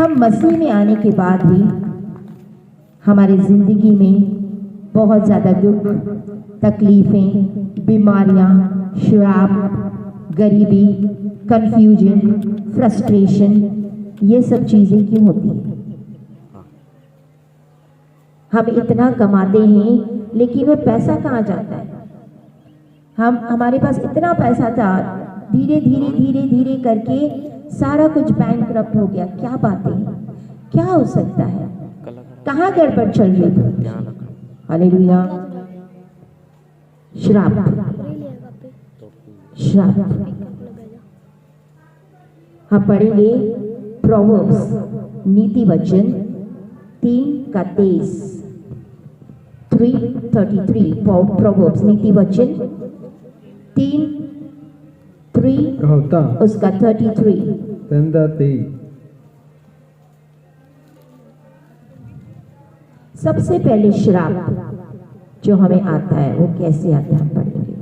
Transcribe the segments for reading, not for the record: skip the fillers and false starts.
हम मसीह में आने के बाद भी हमारी ज़िंदगी में बहुत ज़्यादा दुख, तकलीफ़ें, बीमारियाँ, श्राप, गरीबी, कन्फ्यूजन, फ्रस्ट्रेशन, ये सब चीज़ें क्यों होती हैं? हम इतना कमाते हैं लेकिन वो पैसा कहाँ जाता है? हमारे पास इतना पैसा था, धीरे धीरे धीरे धीरे करके सारा कुछ बैंकक्रप्ट हो गया। क्या बातें हैं? क्या हो सकता है? कहाँ गड़बड़ चल रही थी? हालेलुया। श्राप, श्राप। हम पढ़ेंगे प्रोवर्ब्स, नीति वचन 3:23, 3:33। प्रोवर्ब्स, नीति वचन 3:3 उसका 33। सबसे पहले श्राप जो हमें आता है वो कैसे आता है, हम पढ़ेंगे।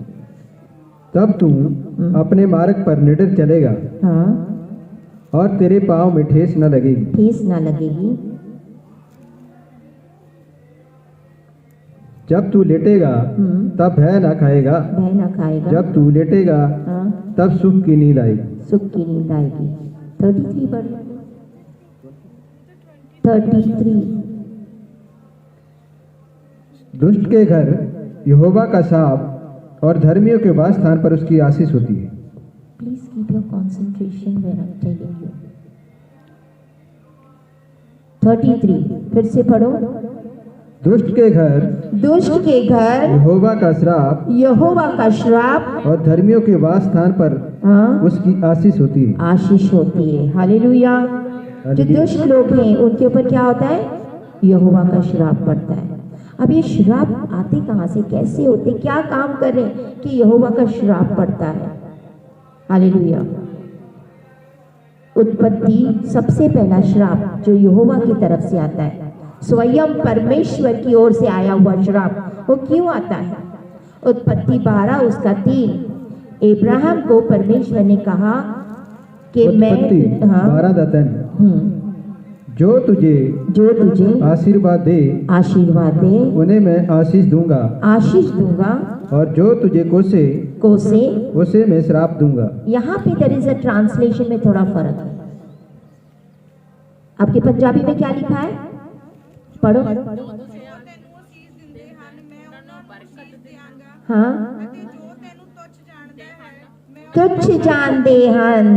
तब तू अपने मार्ग पर निडर चलेगा, हाँ, और तेरे पाँव में ठेस न लगेगी। ठेस न लगेगी। जब तू लेटेगा तब भय न खाएगा, भय न खाएगा। जब तू लेटेगा हाँ, तब सुख की नींद आएगी। सुख की नींद आएगी। 33 पर 33। दुष्ट के घर यहोवा का शाप और धर्मियों के वास स्थान पर उसकी आशीष होती है। Please keep your concentration when I am telling you. 33 फिर से पढ़ो। दुष्ट के घर यहोवा का श्राप और धर्मियों के वास स्थान पर हाँ, उसकी आशीष होती है। आशीष होती है। हालेलुया। जो दुष्ट लोग हैं उनके ऊपर क्या होता है? यहोवा का श्राप पड़ता है। अब ये श्राप आते कहाँ से, कैसे होते, क्या काम कर रहे हैं कि यहोवा का श्राप पड़ता है? हालेलुया। उत्पत्ति सबसे पहला श्राप जो यहोवा की तरफ से आता है, स्वयं परमेश्वर की ओर से आया हुआ श्राप, वो क्यों आता है? उत्पत्ति 12 उसका 3। इब्राहिम को परमेश्वर ने कहा कि मैं 12 जो तुझे आशीर्वाद दे उन्हें मैं आशीष दूंगा, और जो तुझे कोसे उसे मैं श्राप दूंगा। यहाँ पे देयर इज अ ट्रांसलेशन में थोड़ा फर्क है। आपके पंजाबी में क्या लिखा है? पढ़ो। हाँ, तुच्छ जानते हन।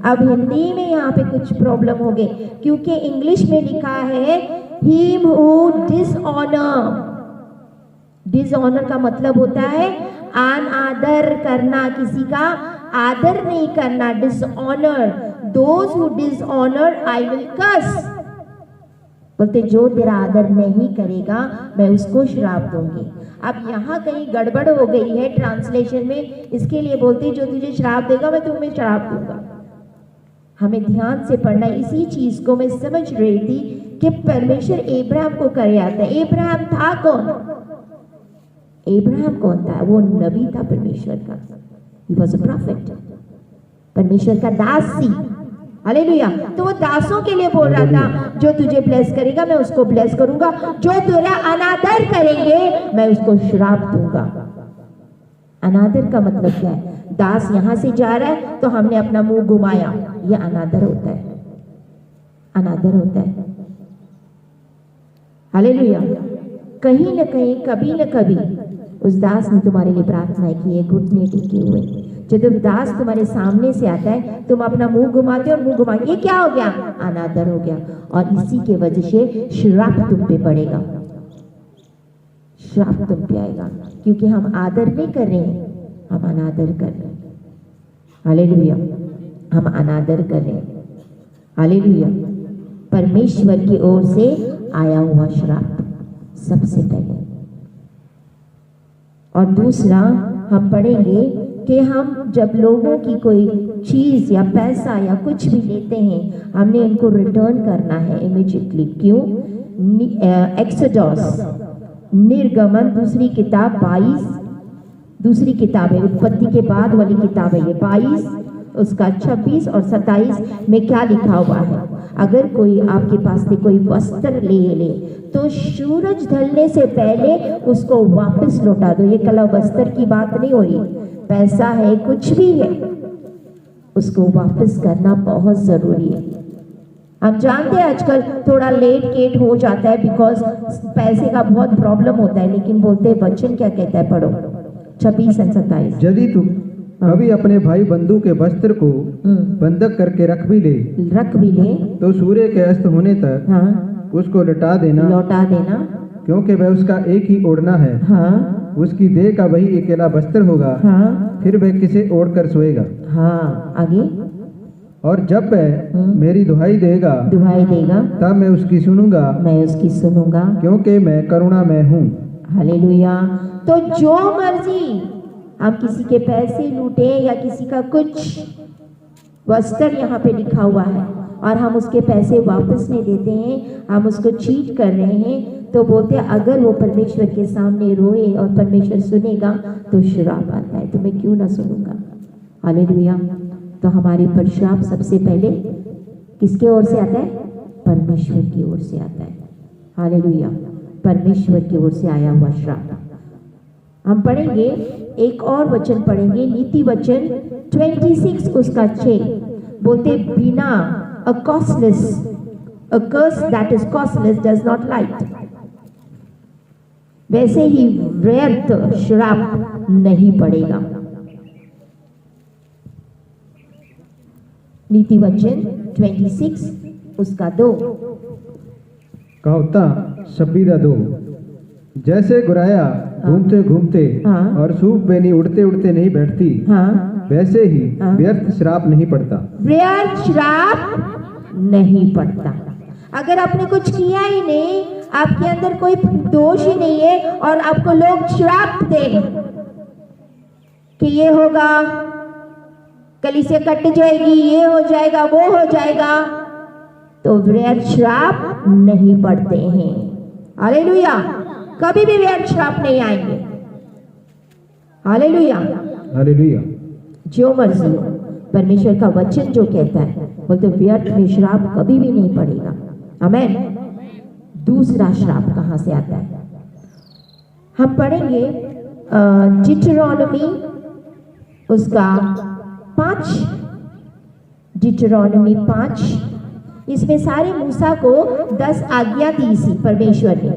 अब हिंदी में यहाँ पे कुछ प्रॉब्लम हो गई क्योंकि इंग्लिश में लिखा है हिम हू डिसऑनर। डिसऑनर का मतलब होता है अनादर करना, किसी का आदर नहीं करना। Dishonour, those who dishonour I will curse. बोलते जो तेरा आदर नहीं करेगा मैं उसको श्राप दूंगी। अब यहाँ कहीं गड़बड़ हो गई है ट्रांसलेशन में, इसके लिए बोलते जो तुझे श्राप देगा मैं तुम्हें श्राप दूंगा। हमें ध्यान से पढ़ना। इसी चीज को मैं समझ रही थी कि परमेश्वर इब्राहिम को करे आता है। इब्राहिम था कौन? इब्राहिम कौन था? वो नबी था परमेश्वर का। He was a prophet, परमेश्वर का दासी। हालेलुया। तो वो दासों के लिए बोल रहा था जो तुझे ब्लेस करेगा मैं उसको ब्लेस करूंगा, जो तेरा अनादर करेंगे मैं उसको श्राप दूंगा। अनादर का मतलब क्या है? दास यहाँ से जा रहा है तो हमने अपना मुंह घुमाया, ये अनादर होता है। अनादर होता है। हालेलुया। कहीं न कहीं, कभी न कभी उस दास ने तुम्हारे लिए प्रार्थना की है, घुटने टेके हुए। जब दास तुम्हारे सामने से आता है तुम अपना मुंह घुमाते हो और मुंह घुमा, ये क्या हो गया? अनादर हो गया। और इसी के वजह से श्राप तुम पे पड़ेगा, श्राप तुम पे आएगा, क्योंकि हम आदर नहीं कर रहे हैं, हम अनादर कर रहे हैं। हालेलुया। हम अनादर कर रहे हैं। हालेलुया। परमेश्वर की ओर से आया हुआ श्राप सबसे पहले। और दूसरा हम पढ़ेंगे कि हम जब लोगों की कोई चीज या पैसा या कुछ भी लेते हैं हमने इनको रिटर्न करना है इमीडिएटली। क्यों? एक्सोडस, निर्गमन दूसरी किताब 22, दूसरी किताब है, उत्पत्ति के बाद वाली किताब है ये 22 उसका 26 और 27 में क्या लिखा हुआ है? अगर कोई आपके पास से कोई वस्त्र ले ले तो सूरज ढलने से पहले उसको वापस लौटा दो। ये कला वस्त्र की बात नहीं हो रही, पैसा है कुछ भी है उसको वापस करना बहुत जरूरी है। हम जानते हैं आजकल थोड़ा लेट केट हो जाता है बिकॉज पैसे का बहुत प्रॉब्लम होता है, लेकिन बोलते हैं वचन क्या कहता है, पढ़ो 26 और 27। यदि तुम कभी अपने भाई बंधु के वस्त्र को बंधक करके रख भी ले तो सूर्य के अस्त होने तक हाँ उसको लौटा देना, क्योंकि वह उसका एक ही ओढ़ना है। हाँ उसकी देह का वही अकेला वस्त्र होगा, हाँ फिर वह किसे ओढ़कर सोएगा। हाँ आगे और जब वह मेरी दुहाई देगा तब मैं उसकी सुनूंगा, क्योंकि मैं करुणामय हूँ। हालेलुया। तो जो मर्जी हम किसी के पैसे लूटे या किसी का कुछ वस्त्र यहाँ पे लिखा हुआ है और हम उसके पैसे वापस नहीं देते हैं, हम उसको चीट कर रहे हैं, तो बोलते हैं अगर वो परमेश्वर के सामने रोए और परमेश्वर सुनेगा तो श्राप आता है, तो मैं क्यों ना सुनूंगा। हालेलुया। तो हमारे पर श्राप सबसे पहले किसके ओर से आता है? परमेश्वर की ओर से आता है। हालेलुया। परमेश्वर की ओर से आया हुआ श्राप। हम पढ़ेंगे एक और वचन पढ़ेंगे, नीति वचन 26 उसका 6 बोलते बिना a curse that is causeless does not light। वैसे ही व्यर्थ श्राप नहीं पड़ेगा। नीति वचन 26 उसका 2 कहोता 26:2 जैसे गुराया घूमते घूमते हाँ। और सूप बेनी उड़ते उड़ते नहीं बैठती, हाँ वैसे ही हाँ। व्यर्थ श्राप नहीं पड़ता। व्यर्थ श्राप नहीं पड़ता। अगर आपने कुछ किया ही नहीं, आपके अंदर कोई दोष ही नहीं है और आपको लोग श्राप दें कि ये होगा, कलीसिया कट जाएगी, ये हो जाएगा, वो हो जाएगा, तो व्यर्थ श्राप नहीं पड़ते हैं। हालेलुया। कभी भी व्यर्थ श्राप नहीं आएंगे। हालेलुया। हालेलुया। जो मर्जी हो, परमेश्वर का वचन जो कहता है बोलते व्यर्थ में श्राप कभी भी नहीं पड़ेगा। आमेन। दूसरा श्राप कहां से आता है? हम पढ़ेंगे डिटरॉनमी उसका 5, डिटरॉनमी 5। इसमें सारे मूसा को 10 आज्ञा दी थी परमेश्वर ने।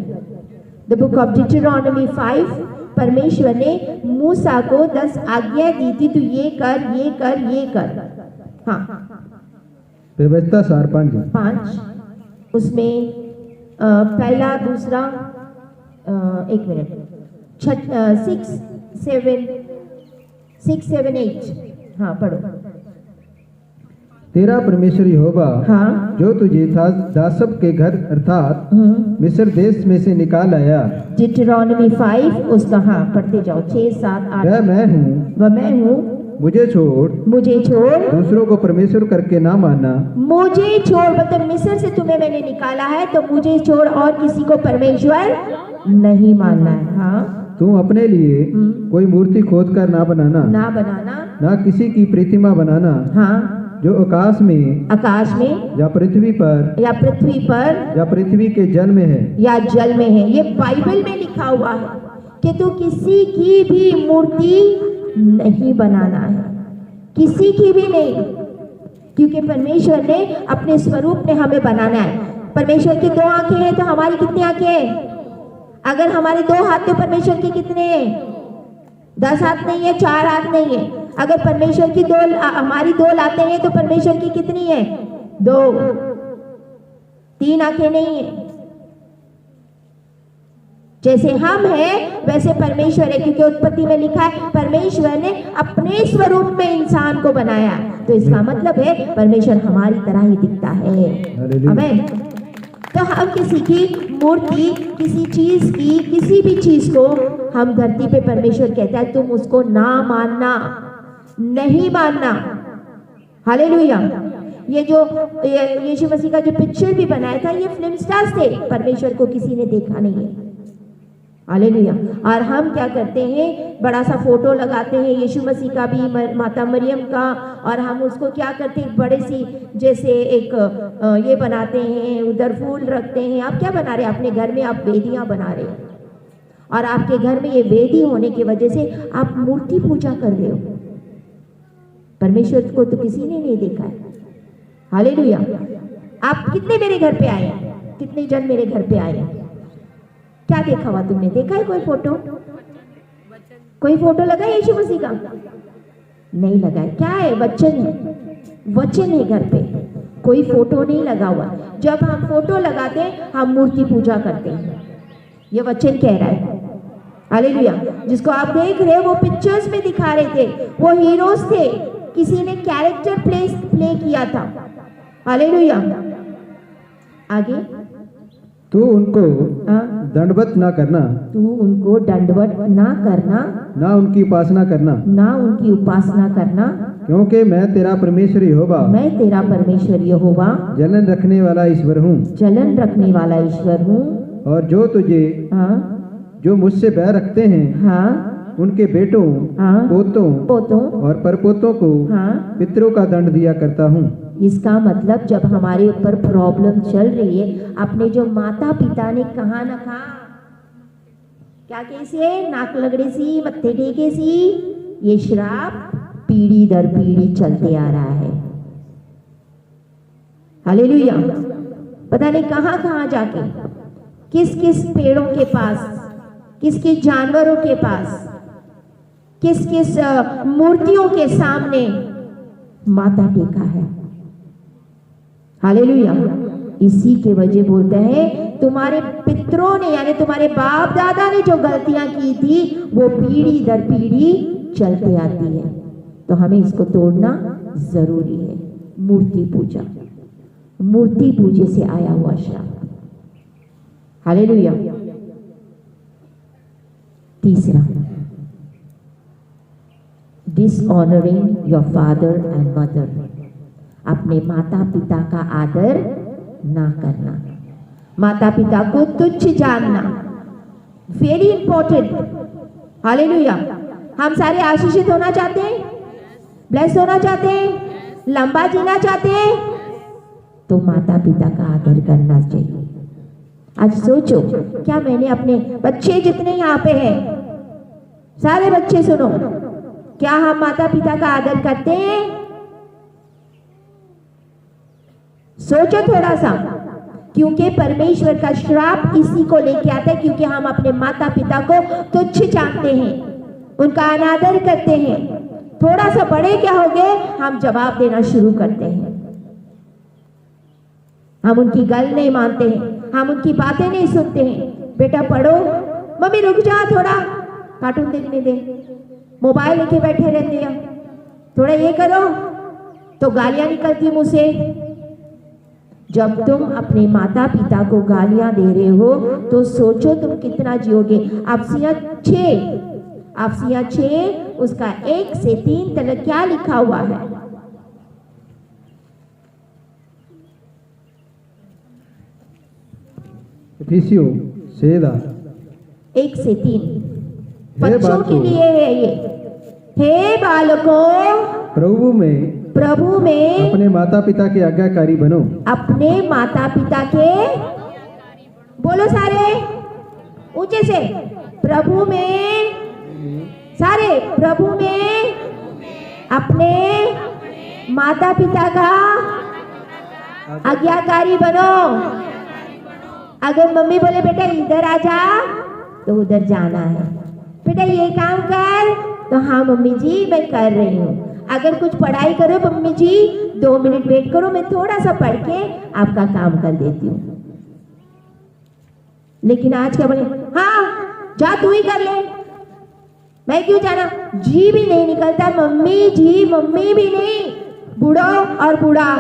द बुक ऑफ डिटरॉनमी 5, परमेश्वर ने मूसा को 10 आज्ञा दी थी, तू ये कर, ये कर, ये कर। हाँ व्यवस्था सार 5 उसमें पहला, दूसरा, एक मिनट, 6, 7, 8। हाँ पढ़ो। तेरा परमेश्वर यहोवा हाँ जो तुझे दासब के घर अर्थात मिस्र देश में से निकाल आया। डिटरॉनमी 5 उसका हाँ पढ़ते जाओ 6, 7, 8। वह मैं हूँ, मुझे छोड़ दूसरों को परमेश्वर करके ना मानना। मुझे छोड़ मतलब मिस्र से तुम्हें मैंने निकाला है, तो मुझे छोड़ और किसी को परमेश्वर नहीं मानना है। हाँ तू अपने लिए कोई मूर्ति खोद कर ना बनाना, ना किसी की प्रतिमा बनाना। हाँ जो आकाश में या पृथ्वी पर या पृथ्वी के जल में है ये बाइबल में लिखा हुआ है कि तू किसी की भी मूर्ति नहीं बनाना है, किसी की भी नहीं, क्योंकि परमेश्वर ने अपने स्वरूप में हमें बनाना है। परमेश्वर की 2 आंखें हैं, तो हमारी कितनी आंखें हैं? अगर हमारे 2 हाथ तो परमेश्वर के कितने हैं? 10 हाथ नहीं है, 4 हाथ नहीं है। अगर परमेश्वर की हमारी 2 लातें हैं तो परमेश्वर की कितनी है? 2। 3 आंखें नहीं है। जैसे हम हैं वैसे परमेश्वर है, क्योंकि उत्पत्ति में लिखा है परमेश्वर ने अपने स्वरूप में इंसान को बनाया, तो इसका मतलब है परमेश्वर हमारी तरह ही दिखता है। आमीन। तो हम किसी की मूर्ति, किसी चीज की, किसी भी चीज को हम धरती पे परमेश्वर कहता है तुम उसको ना मानना, नहीं मानना। हालेलुया। ये जो यीशु मसीह का जो पिक्चर भी बनाया था, ये फिल्म स्टार्स थे, परमेश्वर को किसी ने देखा नहीं है। हालेलुया। और हम क्या करते हैं, बड़ा सा फोटो लगाते हैं यीशु मसीह का भी, माता मरियम का, और हम उसको क्या करते हैं, बड़े सी जैसे एक ये बनाते हैं, उधर फूल रखते हैं। आप क्या बना रहे हैं अपने घर में? आप वेदियां बना रहे हैं, और आपके घर में ये वेदी होने की वजह से आप मूर्ति पूजा कर रहे हो। परमेश्वर को तो किसी ने नहीं देखा है। हालेलुया। आप कितने मेरे घर पे आए, कितने जन मेरे घर पे आए, क्या देखा हुआ तुमने? देखा है कोई फोटो? कोई फोटो लगा है यीशु मसीह का? नहीं लगा है। क्या है? वचन है, वचन है घर पे, कोई फोटो नहीं लगा हुआ। जब हम फोटो लगाते हैं हम मूर्ति पूजा करते हैं, ये वचन कह रहा है। हालेलुया। जिसको आप देख रहे हो वो पिक्चर्स में दिखा रहे थे, वो हीरोज थे, किसी ने कैरेक्टर प्ले किया था। हालेलुया। आगे, तू उनको दंडवत ना करना, तू उनको दंडवत ना करना, ना उनकी उपासना करना, ना उनकी उपासना करना, क्योंकि मैं तेरा परमेश्वर यहोवा, मैं तेरा परमेश्वर यहोवा जलन रखने वाला ईश्वर हूँ, जलन रखने वाला ईश्वर हूँ। और जो तुझे जो मुझसे बैर रखते हैं उनके बेटों, पोतों और परपोतों को पितरों का दंड दिया करता हूँ। इसका मतलब जब हमारे ऊपर प्रॉब्लम चल रही है, अपने जो माता पिता ने कहा ना कहा, क्या कैसे नाक लगड़े सी मत्थे टेके सी, ये श्राप पीढ़ी दर पीढ़ी चलते आ रहा है। हालेलुया। पता नहीं कहाँ कहाँ जाके, किस किस पेड़ों के पास, किस किस जानवरों के पास, किस किस मूर्तियों के सामने माथा टेका है। हालेलुया। इसी के वजह बोलते हैं तुम्हारे पितरों ने, यानी तुम्हारे बाप दादा ने जो गलतियां की थी वो पीढ़ी दर पीढ़ी चलते आती है। तो हमें इसको तोड़ना जरूरी है। मूर्ति पूजा, मूर्ति पूजे से आया हुआ श्राप। हालेलुया। तीसरा, डिसऑनरिंग योर फादर एंड मदर, अपने माता पिता का आदर ना करना, माता पिता को तुच्छ जानना, वेरी इंपॉर्टेंट। हालेलुया। हम सारे आशीषित होना चाहते हैं, ब्लेस होना चाहते हैं, लंबा जीना चाहते हैं, तो माता पिता का आदर करना चाहिए। आज सोचो, क्या मैंने अपने बच्चे जितने यहाँ पे हैं, सारे बच्चे सुनो, क्या हम माता पिता का आदर करते हैं? सोचो थोड़ा सा, क्योंकि परमेश्वर का श्राप इसी को लेके आता है, क्योंकि हम अपने माता पिता को तुच्छ जानते हैं, उनका अनादर करते हैं। थोड़ा सा बड़े क्या हो गए, हम जवाब देना शुरू करते हैं, हम उनकी गल नहीं मानते हैं, हम उनकी बातें नहीं सुनते हैं। बेटा पढ़ो, मम्मी रुक जा थोड़ा, कार्टून देखने दे, मोबाइल लेके बैठे रहते हैं, थोड़ा ये करो, तो गालियां निकलती मुंह से। जब तुम अपने माता पिता को गालियां दे रहे हो तो सोचो तुम कितना जियोगे। अफसियां 6 उसका 1 से 3 तक क्या लिखा हुआ है? इफिसियों 1 से 3 बच्चों के लिए है ये। हे बालकों, प्रभु में अपने माता पिता के आज्ञाकारी बनो, अपने माता पिता के, बोलो सारे ऊंचे से, प्रभु में, सारे प्रभु में अपने माता पिता का आज्ञाकारी बनो। अगर मम्मी बोले बेटा इधर आ जा, तो उधर जाना है, बेटा ये काम कर, तो हाँ मम्मी जी मैं कर रही हूँ। अगर कुछ पढ़ाई करो, मम्मी जी 2 मिनट वेट करो, मैं थोड़ा सा पढ़ के आपका काम कर देती हूँ। लेकिन आज क्या बोले, हाँ जा तू ही कर ले, मैं क्यों जाना, जी भी नहीं निकलता, मम्मी जी मम्मी भी नहीं, बूढ़ा और बूढ़ा।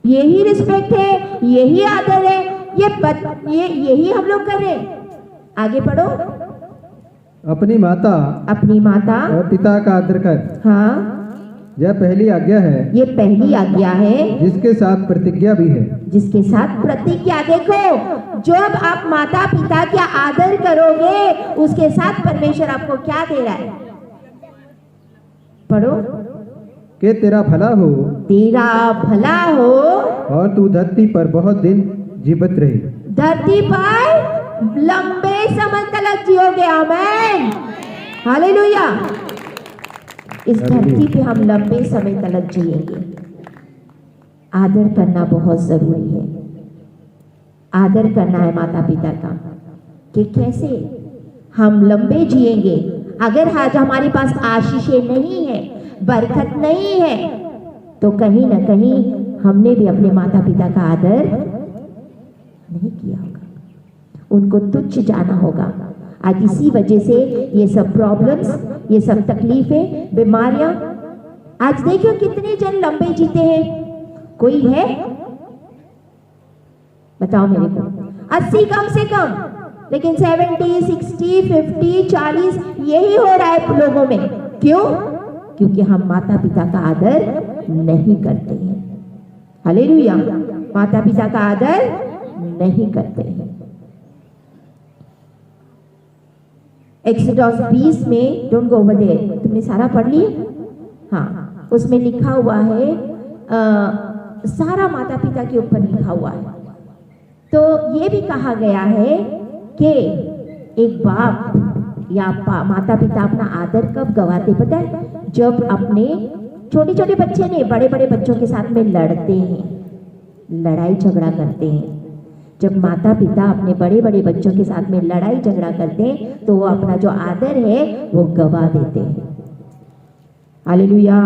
यही रिस्पेक्ट है, यही आदर है, यही हम लोग कर रहे हैं। आगे पढ़ो, अपनी माता और पिता का आदर कर, हाँ, यह पहली आज्ञा है, ये पहली आज्ञा है, जिसके साथ प्रतिज्ञा भी है। जिसके साथ प्रतिज्ञा। देखो, जब आप माता पिता का आदर करोगे, उसके साथ परमेश्वर आपको क्या दे रहा है? पढ़ो। कि तेरा भला हो, तेरा भला हो, और तू धरती पर बहुत दिन जीवित रहे। धरती पर लंबे समय तक जियोगे। आमीन, हालेलुया। इस धरती पे हम लंबे समय तक जिएंगे। आदर करना बहुत जरूरी है। आदर करना है माता पिता का, कि कैसे हम लंबे जिएंगे। अगर आज हमारे पास आशीषें नहीं है, बरकत नहीं है, तो कहीं ना कहीं हमने भी अपने माता पिता का आदर नहीं किया होगा, उनको तुच्छ जाना होगा। आज इसी वजह से ये सब प्रॉब्लम्स, ये सब तकलीफें, बीमारियां। आज देखो कितने जन लंबे जीते हैं। कोई है? बताओ मेरे को। 80 कम से कम, लेकिन 70, 60, 50, 40 यही हो रहा है लोगों में। क्यों? क्योंकि हम माता पिता का आदर नहीं करते हैं। हालेलुया। माता पिता का आदर नहीं करते हैं। एक्सोडस 20 में, डोंट गो ओवर देयर, तुमने सारा पढ़ लिया? हाँ, उसमें लिखा हुआ है, सारा माता पिता के ऊपर लिखा हुआ है। तो ये भी कहा गया है कि एक बाप या माता पिता अपना आदर कब गवाते पता है? जब अपने छोटे छोटे बच्चे नहीं, बड़े बड़े बच्चों के साथ में लड़ते हैं, लड़ाई झगड़ा करते हैं। जब माता पिता अपने बड़े बड़े बच्चों के साथ में लड़ाई झगड़ा करते हैं, तो वो अपना जो आदर है वो गवा देते हैं। हालेलुया।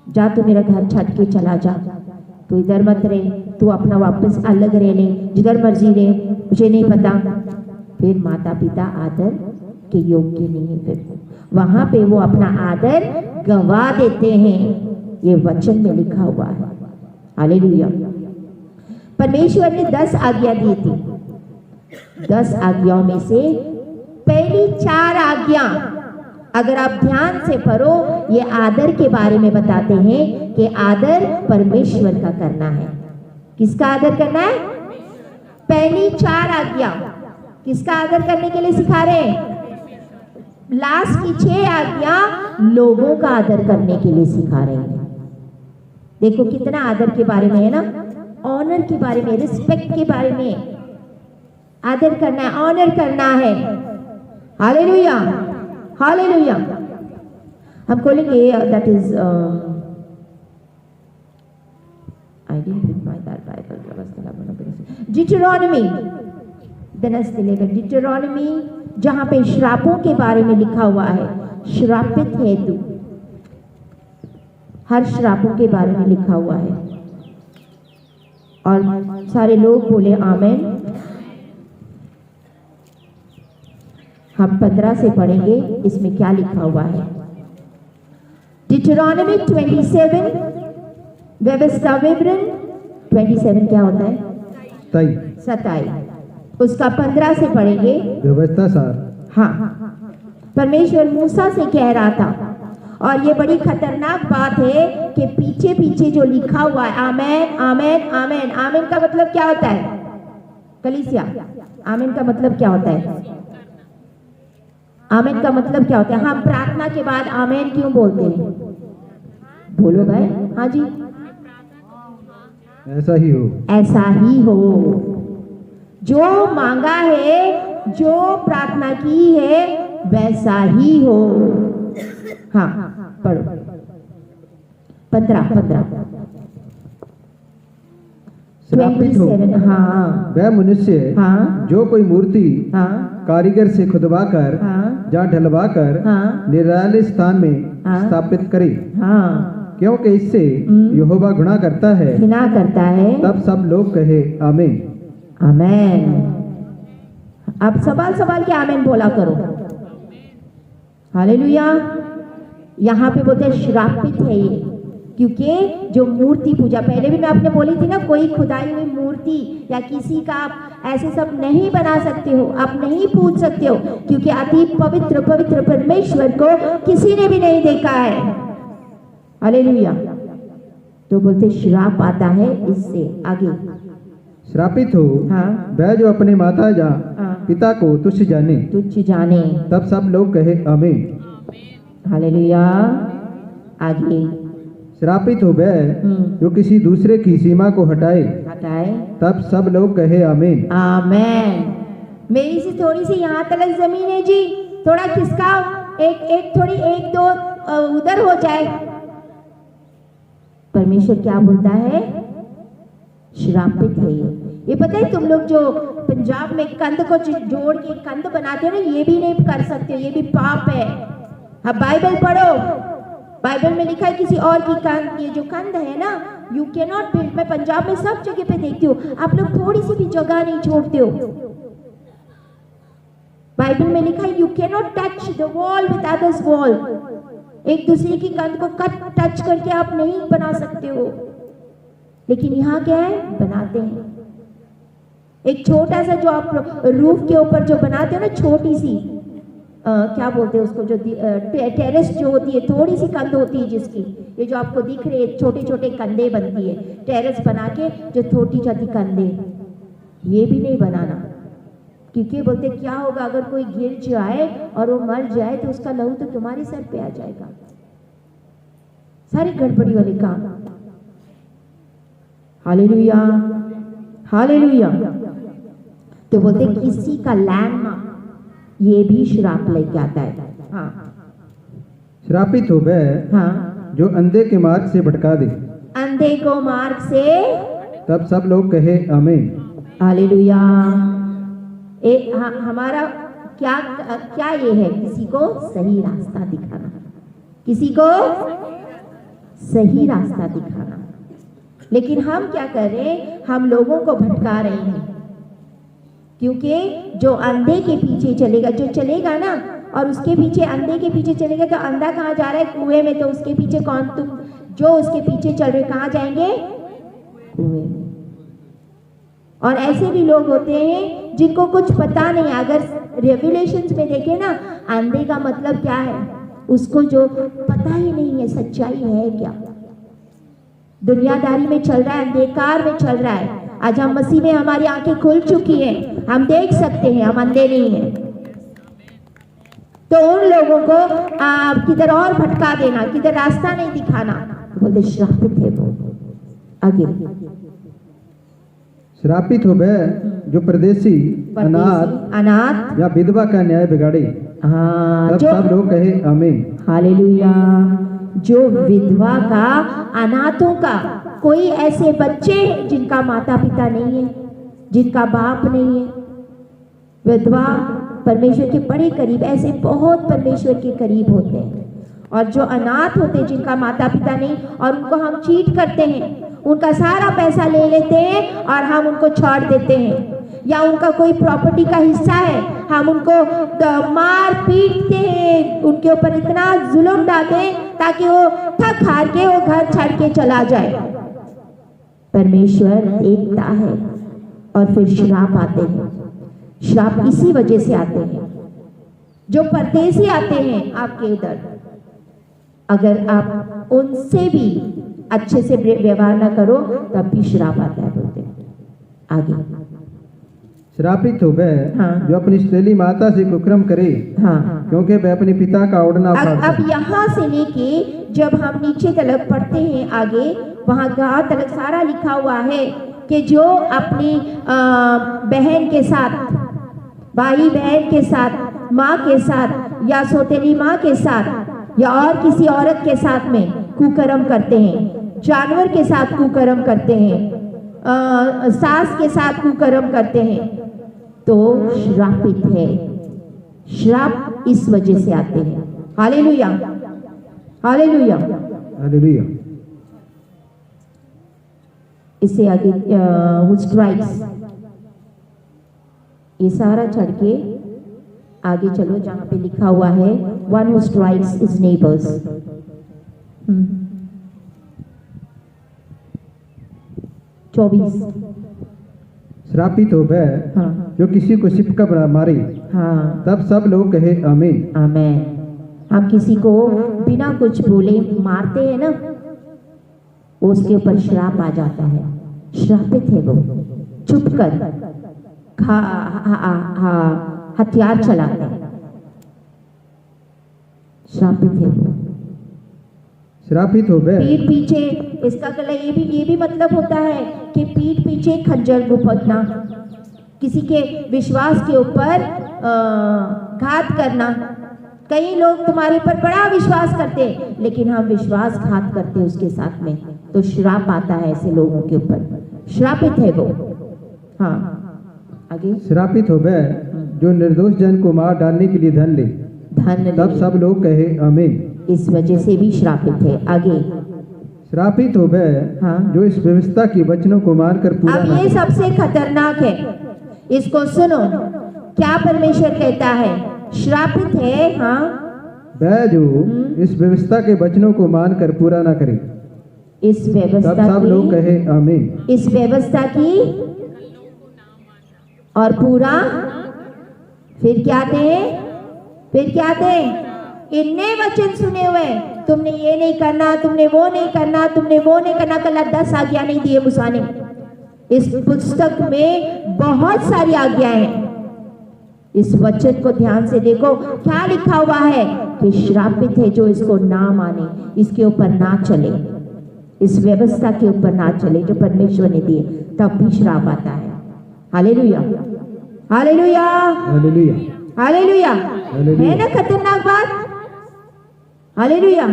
जा, तू मेरा घर छੱਡ के चला जा, तू इधर मत रहे, तू अपना वापस अलग रह ले, जिधर मर्जी रहे, मुझे नहीं पता। फिर माता पिता आदर के योग्य नहीं है, फिर वहां पे वो अपना आदर गवा देते हैं। ये वचन में लिखा हुआ है। हालेलुया। परमेश्वर ने 10 आज्ञा दी थी। 10 आज्ञाओं में से पहली 4 आज्ञा अगर आप ध्यान से पढ़ो, ये आदर के बारे में बताते हैं कि आदर परमेश्वर का करना है। किसका आदर करना है? पहली 4 आज्ञा किसका आदर करने के लिए सिखा रहे हैं? लास्ट की 6 आज्ञा लोगों का आदर करने के लिए सिखा रहे हैं। देखो कितना आदर के बारे में है ना, ऑनर के बारे में, रिस्पेक्ट के बारे में। आदर करना है, ऑनर करना है। Hallelujah, hallelujah. हम खोलेंगे, that is I didn't read my that Bible, Deuteronomy, Deuteronomy, जहां पे श्रापों के बारे में लिखा हुआ है। श्रापित है तू, हर श्रापों के बारे में लिखा हुआ है। और सारे लोग बोले आमेन। हम 15 से पढ़ेंगे, इसमें क्या लिखा हुआ है। डिटरोनॉमी 27, व्यवस्था विवरण 27 क्या होता है? 27। उसका 15 से पढ़ेंगे, व्यवस्था सार। हाँ, परमेश्वर मूसा से कह रहा था, और ये बड़ी खतरनाक बात है कि पीछे पीछे जो लिखा हुआ है आमेन आमेन आमेन। आमेन का मतलब क्या होता है? कलीसिया, आमेन का मतलब क्या होता है? आमेन का मतलब क्या होता है? हम प्रार्थना के बाद आमेन क्यों बोलते हैं? बोलो भाई। हाँ जी, ऐसा ही हो, ऐसा ही हो। जो मांगा है, जो प्रार्थना की है, वैसा ही हो। हाँ, पढ़ो 15। श्रापित हो 27। हाँ, वह मनुष्य, हाँ, जो कोई मूर्ति, हाँ, कारीगर से खुदवा कर, हाँ, या ढलवा कर, हाँ, निराले स्थान में, हाँ, स्थापित करे, हाँ, क्योंकि इससे यहोवा गुनाह करता है, घृणा करता है। तब सब लोग कहे आमीन। आमेन। अब सवाल के आमेन बोला करो। हालेलुया। यहाँ पे बोलते श्रापित है ये, क्योंकि जो मूर्ति पूजा, पहले भी मैं आपने बोली थी ना, कोई खुदाई हुई मूर्ति या किसी का आप ऐसे सब नहीं बना सकते हो, आप नहीं पूज सकते हो, क्योंकि अति पवित्र पवित्र परमेश्वर को किसी ने भी नहीं देखा है। हालेलुया। तो बोलते श्राप आता है इससे। आगे। श्रापित हो हाँ। वह जो अपने माता या पिता को तुच्छ जाने। तुच्छ जाने। तब सब लोग कहे आमीन। हालेलुया। आगे। श्रापित हो वह जो किसी दूसरे की सीमा को हटाए। तब सब लोग कहे आमीन। आमीन। मेरी सी थोड़ी सी यहाँ तक जमीन है जी, थोड़ा खिसकाओ, एक थोड़ी एक दो उधर हो जाए। परमेश्वर क्या बोलता है? श्रापित है ये पता है तुम लोग जो पंजाब में कंध को जोड़ के कंध बनाते हो ना, ये भी नहीं कर सकते, ये भी पाप है। अब बाइबल पढ़ो, बाइबल में लिखा है किसी और की कंध, ये जो कंध है ना, यू कैन नॉट बिल्ड। मैं पंजाब में सब जगह पे देखती हूँ, आप लोग थोड़ी सी भी जगह नहीं छोड़ते हो। बाइबल में लिखा है you can not touch the wall with others wall. एक दूसरे की कंध को टच करके आप नहीं बना सकते हो, लेकिन यहाँ क्या है? बनाते हैं। एक छोटा सा जो आप रूफ के ऊपर जो बनाते हो ना, छोटी सी क्या बोलते हैं उसको, जो टेरेस जो होती है, थोड़ी सी कंध होती है जिसकी, ये जो आपको दिख रहे हैं छोटे छोटे कंधे बनती है, टेरेस बना के जो छोटी छोटी कंधे, ये भी नहीं बनाना। क्योंकि बोलते क्या होगा अगर कोई गिर जाए और वो मर जाए तो उसका लहू तो तुम्हारे सर पे आ जाएगा। सारी गड़बड़ी वाले काम। Hallelujah, hallelujah. तो बोलते किसी का लैंडमार्क ये भी श्राप लेके आता है। हाँ। श्रापित हो वह हाँ। जो अंधे के मार्ग से भटका दे। अंधे को मार्ग से। तब सब लोग कहे आमीन। हालेलुया। हमारा क्या ये है? किसी को सही रास्ता दिखाना, किसी को सही रास्ता दिखाना। लेकिन हम क्या कर रहे हैं? हम लोगों को भटका रहे हैं। क्योंकि जो अंधे के पीछे चलेगा, जो चलेगा ना और उसके पीछे अंधे के पीछे चलेगा, तो अंधा कहाँ जा रहा है? कुएं में। तो उसके पीछे कौन? तुम जो उसके पीछे चल रहे कहाँ जाएंगे? कुएं में। और ऐसे भी लोग होते हैं जिनको कुछ पता नहीं। अगर रेवलेशंस में देखे ना, अंधे का मतलब क्या है? उसको जो पता ही नहीं है सच्चाई है क्या, दुनियादारी में चल रहा है, अंधकार में चल रहा है। आज हम मसीह में, हमारी आंखें खुल चुकी हैं, हम देख सकते हैं, हम अंधे नहीं हैं। तो उन लोगों को किधर और भटका देना, किधर रास्ता नहीं दिखाना, बोलते श्रापित है वो। आगे। श्रापित हो वह जो परदेसी, अनाथ या विधवा का न्याय बिगाड़े। हाँ, तब सब लोग कहे आमीन। हालेलुया। जो विधवा का, अनाथों का, कोई ऐसे बच्चे जिनका माता पिता नहीं है, जिनका बाप नहीं है, विधवा परमेश्वर के बड़े करीब, ऐसे बहुत परमेश्वर के करीब होते हैं। और जो अनाथ होते हैं, जिनका माता पिता नहीं, और उनको हम चीट करते हैं, उनका सारा पैसा ले लेते हैं और हम उनको छोड़ देते हैं। या उनका कोई प्रॉपर्टी का हिस्सा है, हम उनको मार पीटते हैं, उनके ऊपर इतना जुल्म डालते हैं ताकि वो थक हार के वो घर छोड़ के चला जाए। परमेश्वर देखता है। और फिर श्राप आते हैं। श्राप इसी वजह से आते हैं। जो परदेसी आते हैं आपके उधर, अगर आप उनसे भी अच्छे से व्यवहार ना करो तब भी श्राप आता है, बोलते हैं। आगे। श्रापित हो वह हाँ। जो अपनी सहेली माता से कुकर्म करे। हाँ। क्योंकि वह अपने पिता का ओढ़ना उठाता है। अब यहाँ से लेके जब हम नीचे तलक पढ़ते हैं, आगे वहाँ गाँव तलक सारा लिखा हुआ है कि जो अपनी बहन के साथ, भाई बहन के साथ, माँ के साथ या सौतेली माँ के साथ या और किसी औरत के साथ में कुकर्म करते हैं, जानवर के साथ कुकर्म करते हैं, सास के साथ कुकर्म करते हैं, तो श्रापित है। श्राप इस वजह से आते हैं। Hallelujah, hallelujah, hallelujah. इससे आगे who strikes, ये सारा चढ़ के आगे चलो जहां पे लिखा हुआ है one who strikes his neighbors। चौबीस। श्रापित हो वह हाँ। जो किसी को सिपका मारे। हाँ। तब सब लोग कहे आमीन। आमीन। हम किसी को बिना कुछ बोले मारते हैं ना, उसके ऊपर श्राप आ जाता है, श्रापित है वो, चुप कर हथियार चलाते हैं, श्रापित है वो। श्रापित हो गए। पीठ पीछे, इसका गला ये भी मतलब होता है कि पीठ पीछे खंजर घुपटना, किसी के विश्वास के ऊपर घात करना। कई लोग तुम्हारे ऊपर बड़ा विश्वास करते हैं लेकिन हम विश्वासघात करते हैं उसके साथ में, तो श्राप आता है ऐसे लोगों के ऊपर, श्रापित है वो। हाँ आगे। श्रापित हो गए जो निर्दोष जन को मार डालने के लिए धन ले। तब सब लोग कहे आमीन। इस वजह से भी श्रापित है। आगे। श्रापित हो गए जो इस व्यवस्था की वचनों को मारकर पूरा। अब ये सबसे खतरनाक है, इसको सुनो क्या परमेश्वर कहता है। श्रापित है वह जो इस व्यवस्था के वचनों को मानकर पूरा ना करे। इस व्यवस्था तब सब लोग कहे आमीन। इस व्यवस्था की और पूरा फिर क्या थे, इन्ने वचन सुने हुए, तुमने ये नहीं करना, तुमने वो नहीं करना, तुमने वो नहीं करना। कल 10 आज्ञा नहीं दिए मूसा ने। इस पुस्तक में बहुत सारी आज्ञाएं हैं। इस वचन को ध्यान से देखो क्या लिखा हुआ है कि श्रापित है जो इसको ना माने, इसके ऊपर ना चले, इस व्यवस्था के ऊपर ना चले जो परमेश्वर ने दिए, तब भी श्राप आता है। Hallelujah, hallelujah, hallelujah, hallelujah. है ना खतरनाक बात। हालेलुया।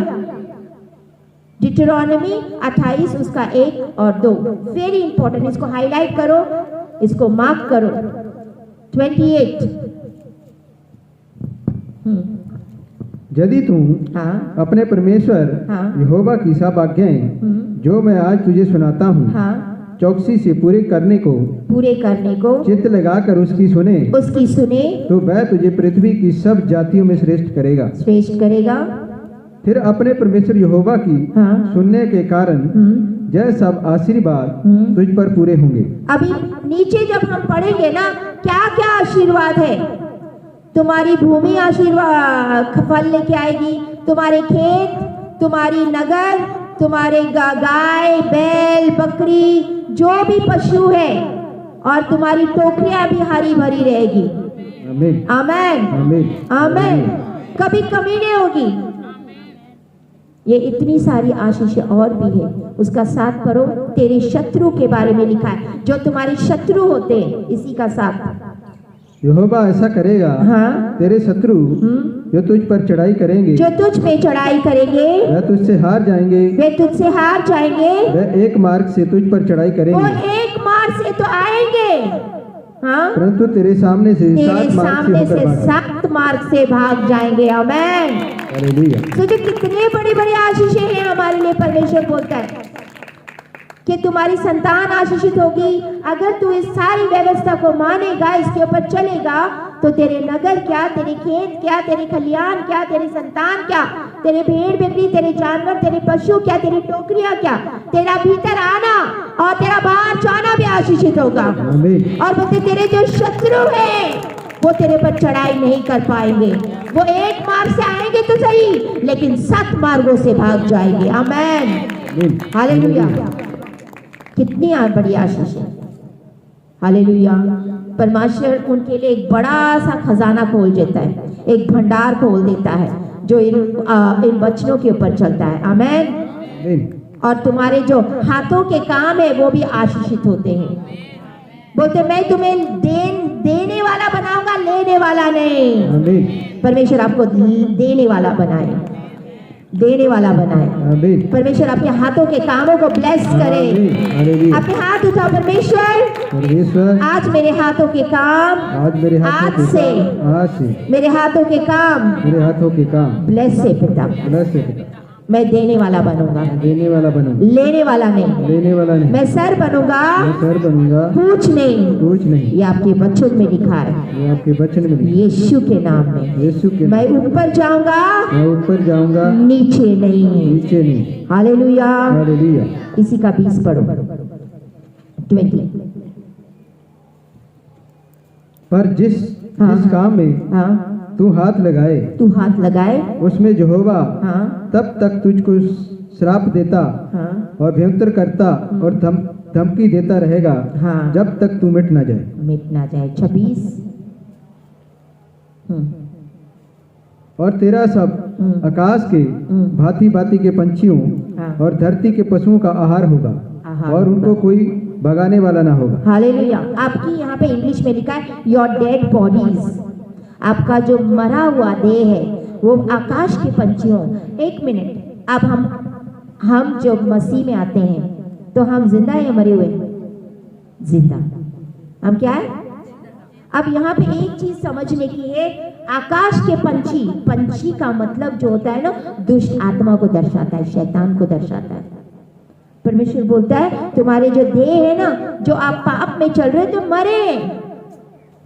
डिटरोनॉमी 28 उसका 1 और 2 वेरी इंपॉर्टेंट, इसको हाईलाइट करो, इसको मार्क करो। 28। यदि तू अपने परमेश्वर यहोवा की सब आज्ञाएं जो मैं आज तुझे सुनाता हूँ चौकसी से पूरे करने को चित्त लगाकर उसकी सुने तो वह तुझे पृथ्वी की सब जातियों में श्रेष्ठ करेगा। फिर अपने परमेश्वर यहोवा की सुनने के कारण यह सब आशीर्वाद तुझ पर पूरे होंगे। अभी नीचे जब हम पढ़ेंगे ना, क्या क्या आशीर्वाद है। तुम्हारी भूमि आशीर्वाद फल लेके आएगी, तुम्हारे खेत, तुम्हारी नगर, तुम्हारे गाय बैल बकरी जो भी पशु है, और तुम्हारी टोकरियां भी हरी भरी रहेगी। आमीन, आमीन, आमीन, आमीन। कभी कमी नहीं होगी। ये इतनी सारी आशीष और भी है। उसका 7 पढ़ो, तेरे शत्रु के बारे में लिखा है, जो तुम्हारे शत्रु होते हैं, इसी का 7। यहोवा ऐसा करेगा, तेरे शत्रु जो तुझ पर चढ़ाई करेंगे, जो तुझ पे चढ़ाई करेंगे, वह तुझसे हार जाएंगे, वह एक मार्ग से तुझ पर चढ़ाई करेंगे, वो एक मार्ग से तो आएंगे, परंतु तेरे सामने से 7 मार्ग से भाग जाएंगे। आमीन, हालेलुया। सोचो कितने बड़ी बड़ी आशीषें हैं हमारे लिए। परमेश्वर बोलता है कि तुम्हारी संतान आशीषित होगी अगर तू इस सारी व्यवस्था को मानेगा, इसके ऊपर चलेगा, तो तेरे नगर क्या, तेरे खेत क्या, तेरे खलियान क्या, तेरी संतान क्या, तेरे भेड़ बकरी, तेरे जानवर, तेरे पशु क्या, तेरी टोकरियां क्या, तेरा भीतर आना और तेरा बाहर जाना भी आशीषित होगा। और बोलते तेरे जो शत्रु हैं वो तेरे पर चढ़ाई नहीं कर पाएंगे। वो एक मार्ग से आएंगे तो सही, लेकिन 7 मार्गों से भाग जाएंगे। आमीन, हालेलुया। कितनी बड़ी आशीष है। हालेलुया। परमेश्वर उनके लिए एक बड़ा सा खजाना खोल देता है, एक भंडार खोल देता है जो इन वचनों के ऊपर चलता है। आमीन। और तुम्हारे जो हाथों के काम है वो भी आशीषित होते हैं। बोलते मैं तुम्हें देने वाला बनाऊंगा, लेने वाला नहीं। परमेश्वर आपको देने वाला बनाए, देने वाला बनाए। परमेश्वर आपके हाथों के कामों को ब्लेस करे। अपने हाथ उठाओ, परमेश्वर आज मेरे हाथों के काम, आज मेरे हाथों के काम ब्लेस से पिता, मैं देने वाला बनूंगा, लेने वाला नहीं। मैं सर बनूंगा, पूछ नहीं। ये आपके वचन में लिखा है, यीशु के नाम में। मैं ऊपर जाऊंगा, नीचे नहीं। हालेलुया। इसी का 20 पढ़ो। 20। पर जिस काम में तू हाथ लगाए उसमें यहोवा तब तक तुझको श्राप देता और भयंकर करता और धमकी देता रहेगा जब तक तू मिट ना जाए। 26 और तेरा सब आकाश के भांति भांति के पंछियों और धरती के पशुओं का आहार होगा और उनको कोई भगाने वाला ना होगा। हालेलुया। आपकी यहाँ पे इंग्लिश में लिखा है योर डेड बॉडीज, आपका जो मरा हुआ देह है वो आकाश के पंछियों। एक मिनट, अब हम जो मसीह में आते हैं तो हम जिंदा या मरे हुए? जिंदा। हम क्या है? अब यहाँ पे एक चीज समझने की है, आकाश के पंछी का मतलब जो होता है ना, दुष्ट आत्मा को दर्शाता है, शैतान को दर्शाता है। परमेश्वर बोलता है तुम्हारे जो देह है ना, जो आप पाप में चल रहे तो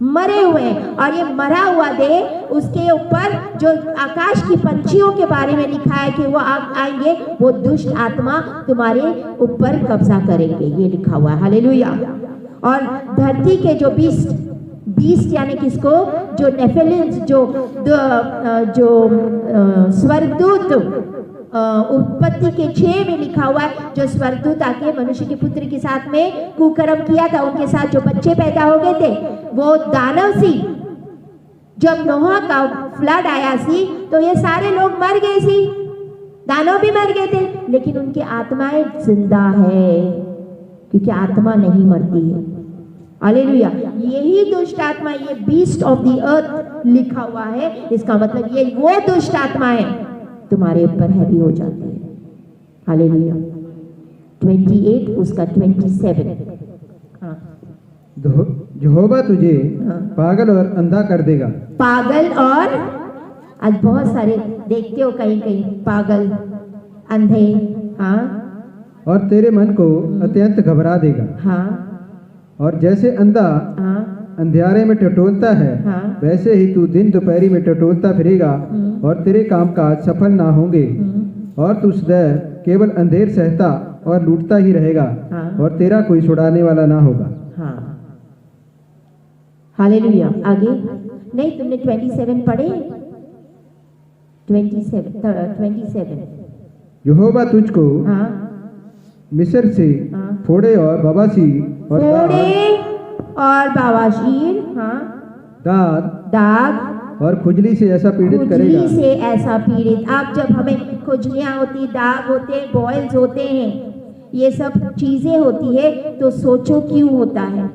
मरे हुए हैं, और ये मरा हुआ देह, उसके ऊपर जो आकाश की पंछियों के बारे में लिखा है कि वो आएंगे, वो दुष्ट आत्मा तुम्हारे ऊपर कब्जा करेंगे, ये लिखा हुआ है। हालेलुया। और धरती के जो बीस्ट यानी किसको, जो नेफिलिम्स, जो स्वर्गदूत, उत्पत्ति के 6 में लिखा हुआ है, जो स्वर्गदूत आके मनुष्य के पुत्र के साथ में कुकर्म किया था, उनके साथ जो बच्चे पैदा हो गए थे वो दानव सी। जब नोहा का फ्लड आया सी तो ये सारे लोग मर गए सी, दानव भी मर गए थे, लेकिन उनकी आत्माएं जिंदा है, क्योंकि आत्मा नहीं मरती है। हालेलुया। यही दुष्ट आत्मा, ये बीस्ट ऑफ द अर्थ लिखा हुआ है, इसका मतलब ये वो दुष्ट आत्मा है तुम्हारे ऊपर हैवी हो जाती है। हालेलुया। 28 उसका 27। यहोवा तुझे पागल और अंधा कर देगा। पागल और, आज बहुत सारे देखते हो कहीं पागल अंधे, और तेरे मन को अत्यंत घबरा देगा। और जैसे अंधा अंधियारे में टटोलता है, वैसे ही तू दिन दोपहरी में टटोलता फिरेगा और तेरे कामकाज सफल ना होंगे, और तू सदैव केवल अंधेर सहता और लूटता ही रहेगा, और तेरा कोई छुड़ाने वाला ना होगा। हालेलुया। आगे नहीं, तुमने 27 पढ़े? 27 यहोवा तुझको मिस्र से फोड़े और बवासीर दाग और खुजली से ऐसा पीड़ित करेगा। आप जब हमें खुजलियां होती, दाग होते हैं, बॉयल्स होते हैं, ये सब चीजें होती है, तो सोचो क्यों होता है,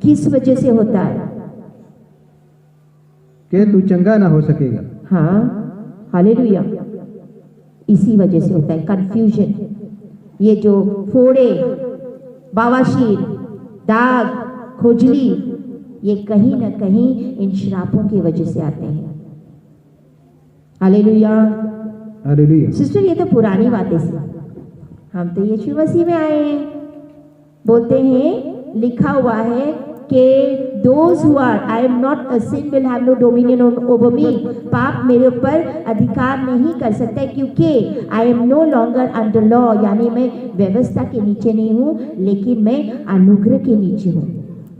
किस वजह से होता है? कि तू चंगा ना हो सकेगा। हालेलुया। इसी वजह से होता है कंफ्यूजन। ये जो फोड़े, बवासीर, दाग, खुजली, ये कहीं ना कहीं इन श्रापों की वजह से आते हैं। हालेलुया। हालेलुया। सिस्टर, ये तो पुरानी बातें थी, हम तो यीशु मसीह में आए हैं। बोलते हैं, लिखा हुआ है कि those who are, I am not a sin will have no dominion over me, पाप मेरे ऊपर अधिकार नहीं कर सकता, क्योंकि I am no longer under law, यानी मैं व्यवस्था के नीचे नहीं हूँ, लेकिन मैं अनुग्रह के नीचे हूँ।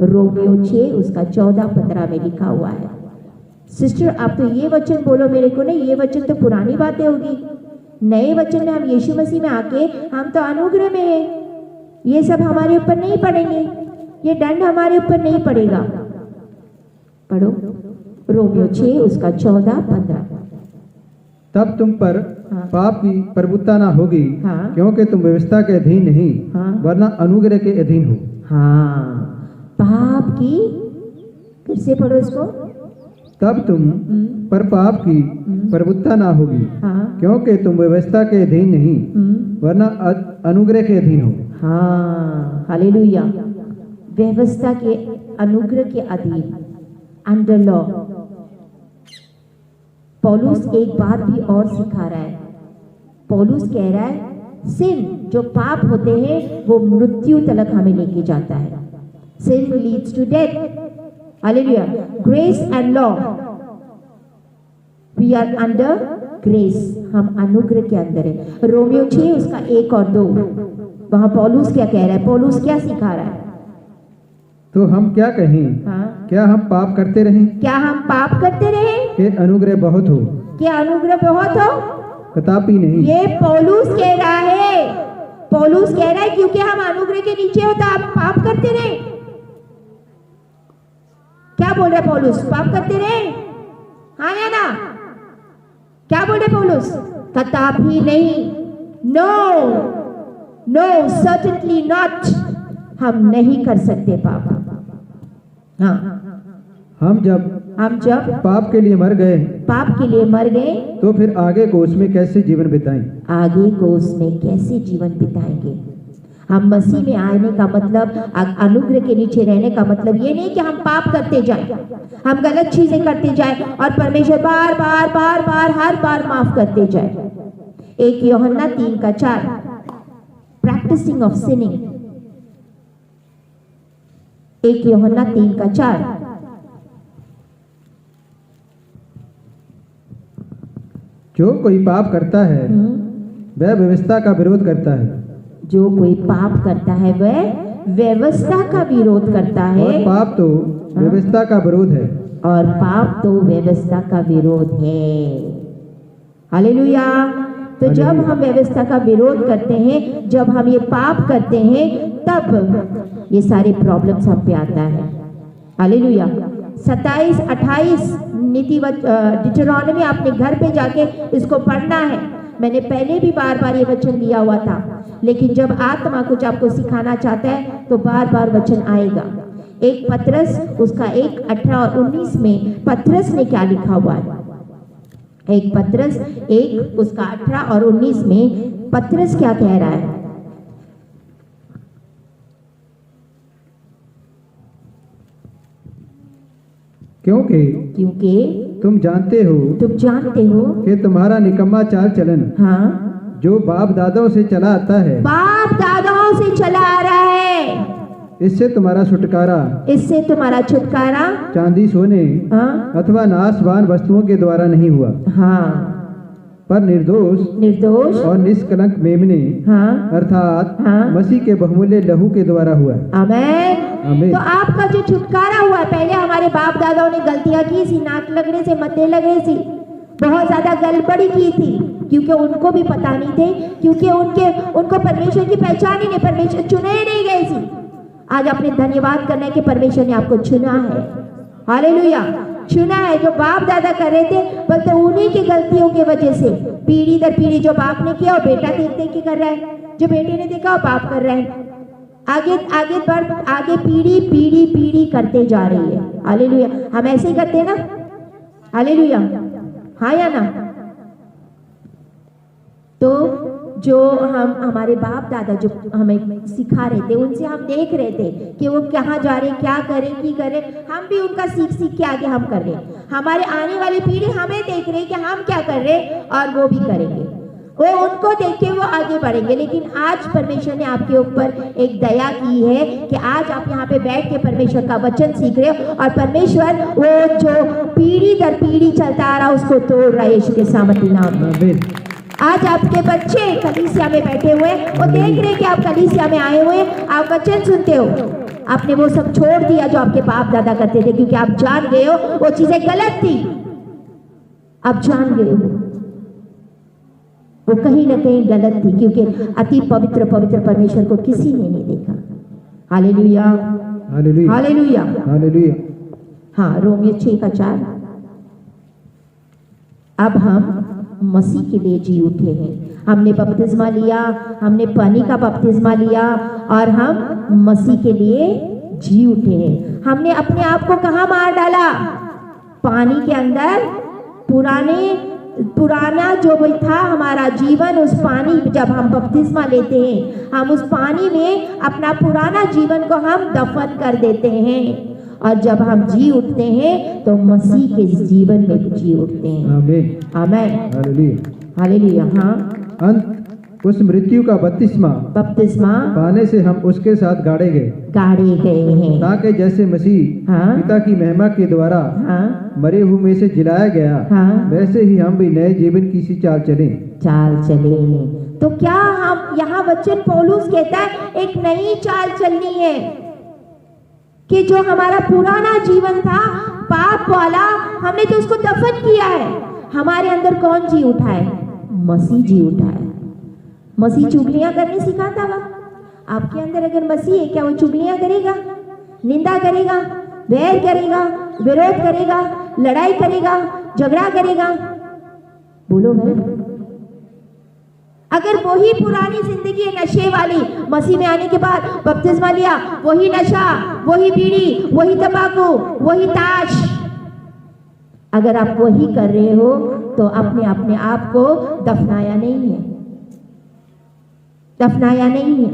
रोमियो 6 उसका 14-15 में लिखा हुआ है। सिस्टर, आप तो ये वचन बोलो मेरे को, नहीं, ये वचन तो पुरानी बातें होगी। नए वचन में हम यीशु मसीह में आके हम तो अनुग्रह में हैं, ये सब हमारे ऊपर नहीं पड़ेंगे, ये दंड हमारे ऊपर नहीं पड़ेगा। पढ़ो रोमियो 6 उसका 14-15। तब तुम पर पाप की प्रभुता ना होगी, क्योंकि तुम व्यवस्था के अधीन नहीं, वरना अनुग्रह के अधीन हो। पाप की, फिर से पढ़ो इसको। तब तुम पर पाप की प्रभुता ना होगी, क्योंकि तुम व्यवस्था के अधीन नहीं, वरना अनुग्रह के अधीन हो। हालेलुया। व्यवस्था के, अनुग्रह के अधीन, अंडर लॉ। पौलुस एक बात भी और सिखा रहा है। पौलुस कह रहा है सिन, जो पाप होते हैं वो मृत्यु तक हमें लेके जाता है। Sin leads to death. Hallelujah. Grace and law, we are under grace, हम अनुग्रह के अंदर है। रोमियो 6 उसका 1 और 2, वहां पौलुस क्या कह रहा है, पौलुस क्या सिखा रहा है? तो हम क्या कहें? क्या हम पाप करते रहें? क्या हम पाप करते रहें? कि अनुग्रह बहुत हो, कि अनुग्रह बहुत हो। कदापि नहीं। ये पौलुस कह रहा है, पौलुस कह रहा है क्योंकि हम अनुग्रह के नीचे हो तो आप पाप करते रहे। क्या बोल रहे पौलुस? पाप करते रहे, हाँ या ना? क्या बोल रहे पौलुस? कदापि नहीं, नो नो, सर्टेनली नॉट, हम नहीं कर सकते पाप। हाँ, हम जब पाप के लिए मर गए, पाप के लिए मर गए, तो फिर आगे को उसमें कैसे जीवन बिताएं? आगे को उसमें कैसे जीवन बिताएंगे? हम मसीह में आने का मतलब, अनुग्रह के नीचे रहने का मतलब ये नहीं कि हम पाप करते जाएं, हम गलत चीजें करते जाएं और परमेश्वर बार बार बार बार हर बार माफ करते जाए। 1 यूहन्ना 3:4, प्रैक्टिसिंग ऑफ सिनिंग। 1 यूहन्ना 3:4, जो कोई पाप करता है वह व्यवस्था का विरोध करता है। जो कोई पाप करता है वह व्यवस्था का विरोध करता है। और पाप तो व्यवस्था का विरोध है। और पाप तो व्यवस्था का विरोध है। हालेलुया। तो जब हम व्यवस्था का विरोध करते हैं, जब हम ये पाप करते हैं, तब ये सारे प्रॉब्लम्स हम पे आता है। हालेलुया। 27-28 नीति डिटरॉनमी आपने घर पे जाके इसको पढ़ना है। मैंने पहले भी बार बार ये वचन लिया हुआ था, लेकिन जब आत्मा कुछ आपको सिखाना चाहता है तो बार बार वचन आएगा। 1 पतरस उसका 1:18 और 19 में पतरस ने क्या लिखा हुआ है? 1 पतरस 1 उसका 18 और 19 में पतरस क्या कह रहा है? क्योंकि तुम जानते हो कि तुम्हारा निकम्मा चाल चलन, हाँ, जो बाप दादाओं से चला आता है, बाप दादाओं से चला आ रहा है, इससे तुम्हारा छुटकारा चांदी सोने, हाँ, अथवा नाशवान वस्तुओं के द्वारा नहीं हुआ, हाँ, पर निर्दोष और निष्कलंक मेमने, हाँ, अर्थात हाँ, मसीह के बहुमूल्य लहू के द्वारा हुआ। आमीन। तो आपका जो छुटकारा हुआ है, पहले हमारे बाप दादाओं ने गलतियां की थी, नाक लगने से, मत्थे लगे थी, बहुत ज्यादा गड़बड़ी की थी, क्योंकि उनको भी पता नहीं थे, क्योंकि उनको परमेश्वर की पहचान ही नहीं, परमेश्वर चुने ही नहीं गए थे। आज अपने धन्यवाद करने के परमेश्वर ने आपको चुना है। हालेलुया। चुना है। जो बाप दादा कर रहे थे, बस तो उन्हीं की गलतियों की वजह से पीढ़ी दर पीढ़ी जो बाप ने किया और बेटा देख देख के कर रहा है, जो बेटे ने देखा और बाप कर रहा है, आगे पीढ़ी करते जा रही है। हालेलुया। हम ऐसे ही करते हैं ना? हालेलुया, हाँ या ना? तो जो हमारे बाप दादा जो हमें सिखा रहे थे, उनसे हम देख रहे थे कि वो कहाँ जा रहे, क्या करें, की करें, हम भी उनका सीख के आगे हम कर रहे हैं। हमारे आने वाली पीढ़ी हमें देख रही है कि हम क्या कर रहे हैं और वो भी करेंगे, वो उनको देख के वो आगे बढ़ेंगे। लेकिन आज परमेश्वर ने आपके ऊपर एक दया की है कि आज आप यहाँ पे बैठ के परमेश्वर का वचन सीख रहे हो, और परमेश्वर वो जो पीढ़ी दर पीढ़ी चलता आ रहा उसको तोड़ रहा है यीशु के सामर्थ्य नाम में। आज आपके बच्चे कलीसिया में बैठे हुए, वो देख रहे कि आप कलीसिया में आए हुए, आप वचन सुनते हो, आपने वो सब छोड़ दिया जो आपके बाप दादा करते थे, क्योंकि आप जान गए हो वो चीजें गलत थी। आप जान गए हो वो कहीं ना कहीं गलत थी, क्योंकि अति पवित्र परमेश्वर को किसी ने नहीं देखा। Hallelujah, hallelujah, hallelujah, hallelujah. हाँ, रोमियो 6:4। अब हम मसीह के लिए जी उठे हैं। हमने बपतिस्मा लिया, हमने पानी का बपतिस्मा लिया और हम मसीह के लिए जी उठे हैं। हमने अपने आप को कहाँ मार डाला? पानी के अंदर। पुराना जो भी था हमारा जीवन, उस पानी, जब हम बपतिस्मा लेते हैं, हम उस पानी में अपना पुराना जीवन को हम दफन कर देते हैं, और जब हम जी उठते हैं तो मसीह के जीवन में जी उठते हैं। आमीन, आमीन, हालेलुया, हालेलुया। हाँ, अंत उस मृत्यु का बपतिस्मा पाने से हम उसके साथ गाड़े गए हैं, ताकि जैसे मसीह हाँ, पिता की महिमा के द्वारा हाँ, मरे हुए में से जिलाया गया, हाँ, वैसे ही हम भी नए जीवन की सी चाल चले। तो क्या हम यहाँ वचन पौलुस कहता है एक नई चाल चलनी है, कि जो हमारा पुराना जीवन था पाप वाला, हमने तो उसको दफन किया है। हमारे अंदर कौन जी उठा है? मसीह जी उठा है। मसीह चुगलियां करने सिखाता हुआ। आपके अंदर अगर मसीह है, क्या वो चुगलियां करेगा, निंदा करेगा, वैर करेगा, विरोध करेगा, लड़ाई करेगा, झगड़ा करेगा? बोलो भाई। अगर वही पुरानी जिंदगी है नशे वाली, मसीह में आने के बाद बपतिस्मा लिया, वही नशा, वही बीड़ी, वही तंबाकू, वही ताश, अगर आप वही कर रहे हो तो अपने आप को दफनाया नहीं है, दफनाया नहीं है।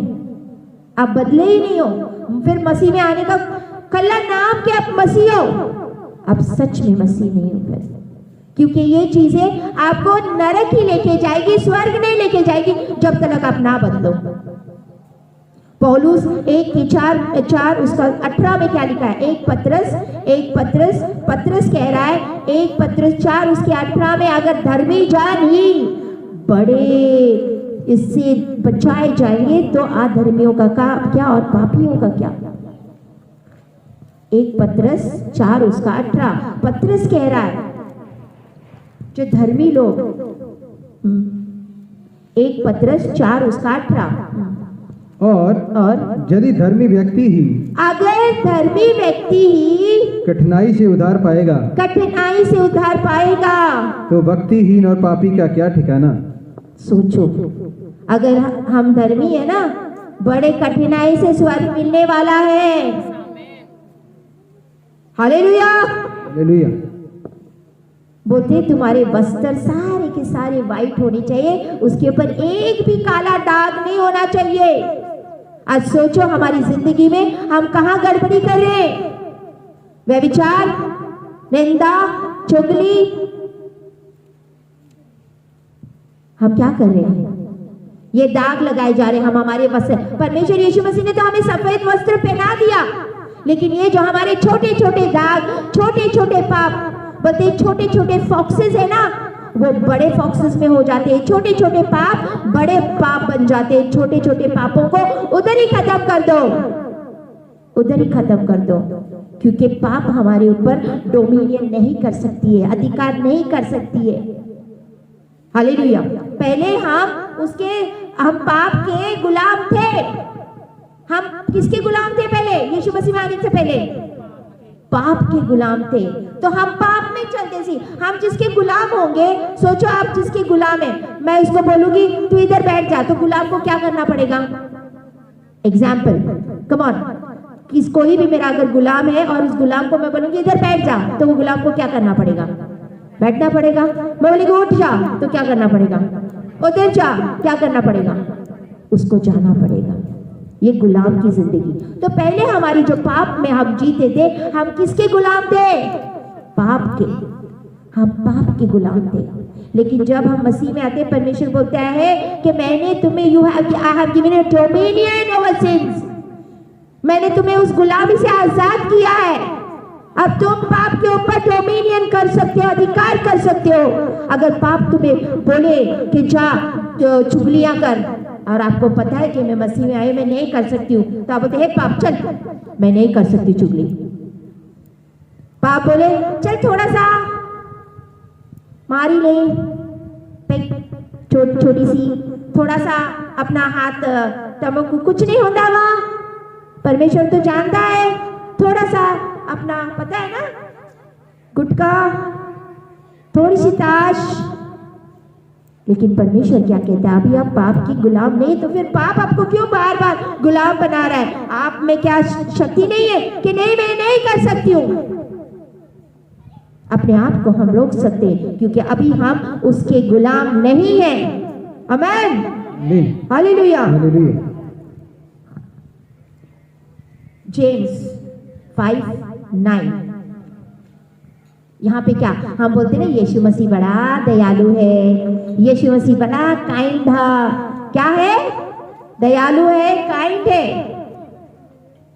आप बदले ही नहीं हो। फिर मसीह में आने का कल्ला नाम के आप मसीह हो, आप सच में मसीह नहीं हो फिर, क्योंकि ये चीजें आपको नरक ही लेके जाएगी, स्वर्ग नहीं लेके जाएगी जब तक आप ना बदलो। पौलुस 1:4 उसका 18 में क्या लिखा है? एक पत्रस कह रहा है, 1 पत्रस 4 उसके 18 में, अगर धर्मी जान ही बड़े इससे बचाए जाएंगे तो अधर्मियों का क्या और पापियों का क्या? 1 पत्रस 4 उसका 18 पत्रस कह रहा है जो धर्मी लोग, 1 पत्रस 4 उसका 18, और यदि धर्मी व्यक्ति ही, अगर धर्मी व्यक्ति ही कठिनाई से उद्धार पाएगा, कठिनाई से उद्धार पाएगा, तो भक्तिहीन और पापी का क्या ठिकाना? सोचो, अगर हम धर्मी है ना, बड़े कठिनाई से स्वर्ग मिलने वाला है। Hallelujah, hallelujah. बोलते तुम्हारे वस्त्र सारे के सारे वाइट होने चाहिए, उसके ऊपर एक भी काला दाग नहीं होना चाहिए। आज सोचो हमारी जिंदगी में हम कहाँ गड़बड़ी कर रहे हैं? व्यभिचार, निंदा, चुगली, हम क्या कर रहे हैं? ये दाग लगाए जा रहे हैं हम हमारे वस्त्र। परमेश्वर यीशु मसीह ने तो हमें सफेद वस्त्र पहना दिया, लेकिन ये जो हमारे छोटे छोटे दाग, छोटे छोटे पाप, बोलते छोटे छोटे फॉक्सेस है ना, वो बड़े फॉक्सेस में हो जाते हैं। छोटे छोटे पाप बड़े पाप बन जाते हैं। छोटे छोटे पापों को उधर ही खत्म कर दो, उधर ही खत्म कर दो, क्योंकि पाप हमारे ऊपर डोमिनियन नहीं कर सकती है, अधिकार नहीं कर सकती है। हालेलुया। पहले हम पाप के गुलाम थे। हम किसके गुलाम थे पहले? यीशु मसीह में आने से पहले पाप के गुलाम थे, तो हम पाप में चलते थे। हम जिसके गुलाम होंगे, सोचो आप जिसके गुलाम है, मैं उसको बोलूंगी तू इधर बैठ जा, तो गुलाम को क्या करना पड़ेगा? एग्जाम्पल, कम ऑन, कोई भी मेरा अगर गुलाम है और उस गुलाम को मैं बोलूंगी इधर बैठ जा, तो वो गुलाम को क्या करना पड़ेगा? बैठना पड़ेगा। मैं बोलेगी उठ जा, तो क्या करना पड़ेगा? उधर जा, क्या करना पड़ेगा? उसको जाना पड़ेगा। ये गुलाम की जिंदगी। तो पहले हमारी जो पाप में हम जीते थे, हम किसके गुलाम थे? पाप के। हम पाप के गुलाम थे। लेकिन जब हम मसीह में आते, परमेश्वर बोलता है कि मैंने तुम्हें I have given you dominion over since, मैंने तुम्हें उस गुलामी से आजाद किया है। अब तुम पाप के ऊपर डोमिनियन कर सकते हो, अधिकार कर सकते हो। अगर पाप तुम्हें बोले कि जा चुगलियां कर, और आपको पता है कि मैं मसीह में आई, मैं नहीं कर सकती हूँ, तो आप बोलते हैं पाप चल, मैं नहीं कर सकती चुगली। पाप बोले चल थोड़ा सा मारी ले, छोटी सी थोड़ा सा अपना हाथ तमको, कुछ नहीं होता वहां, परमेश्वर तो जानता है। थोड़ा सा अपना, पता है ना, गुटखा, थोड़ी सी ताश। लेकिन परमेश्वर क्या कहता है? अभी आप पाप की गुलाम नहीं, तो फिर पाप आपको क्यों बार बार गुलाम बना रहा है? आप में क्या शक्ति नहीं है कि नहीं मैं नहीं कर सकती हूँ? अपने आप को हम रोक सकते हैं, क्योंकि अभी हम उसके गुलाम नहीं हैं। आमीन, हालेलुया। जेम्स 5:9, यहाँ पे क्या हम बोलते हैं ना, यीशु मसीह बड़ा दयालु है, यीशु मसीह बड़ा काइंड है। क्या है? दयालु है, काइंड है।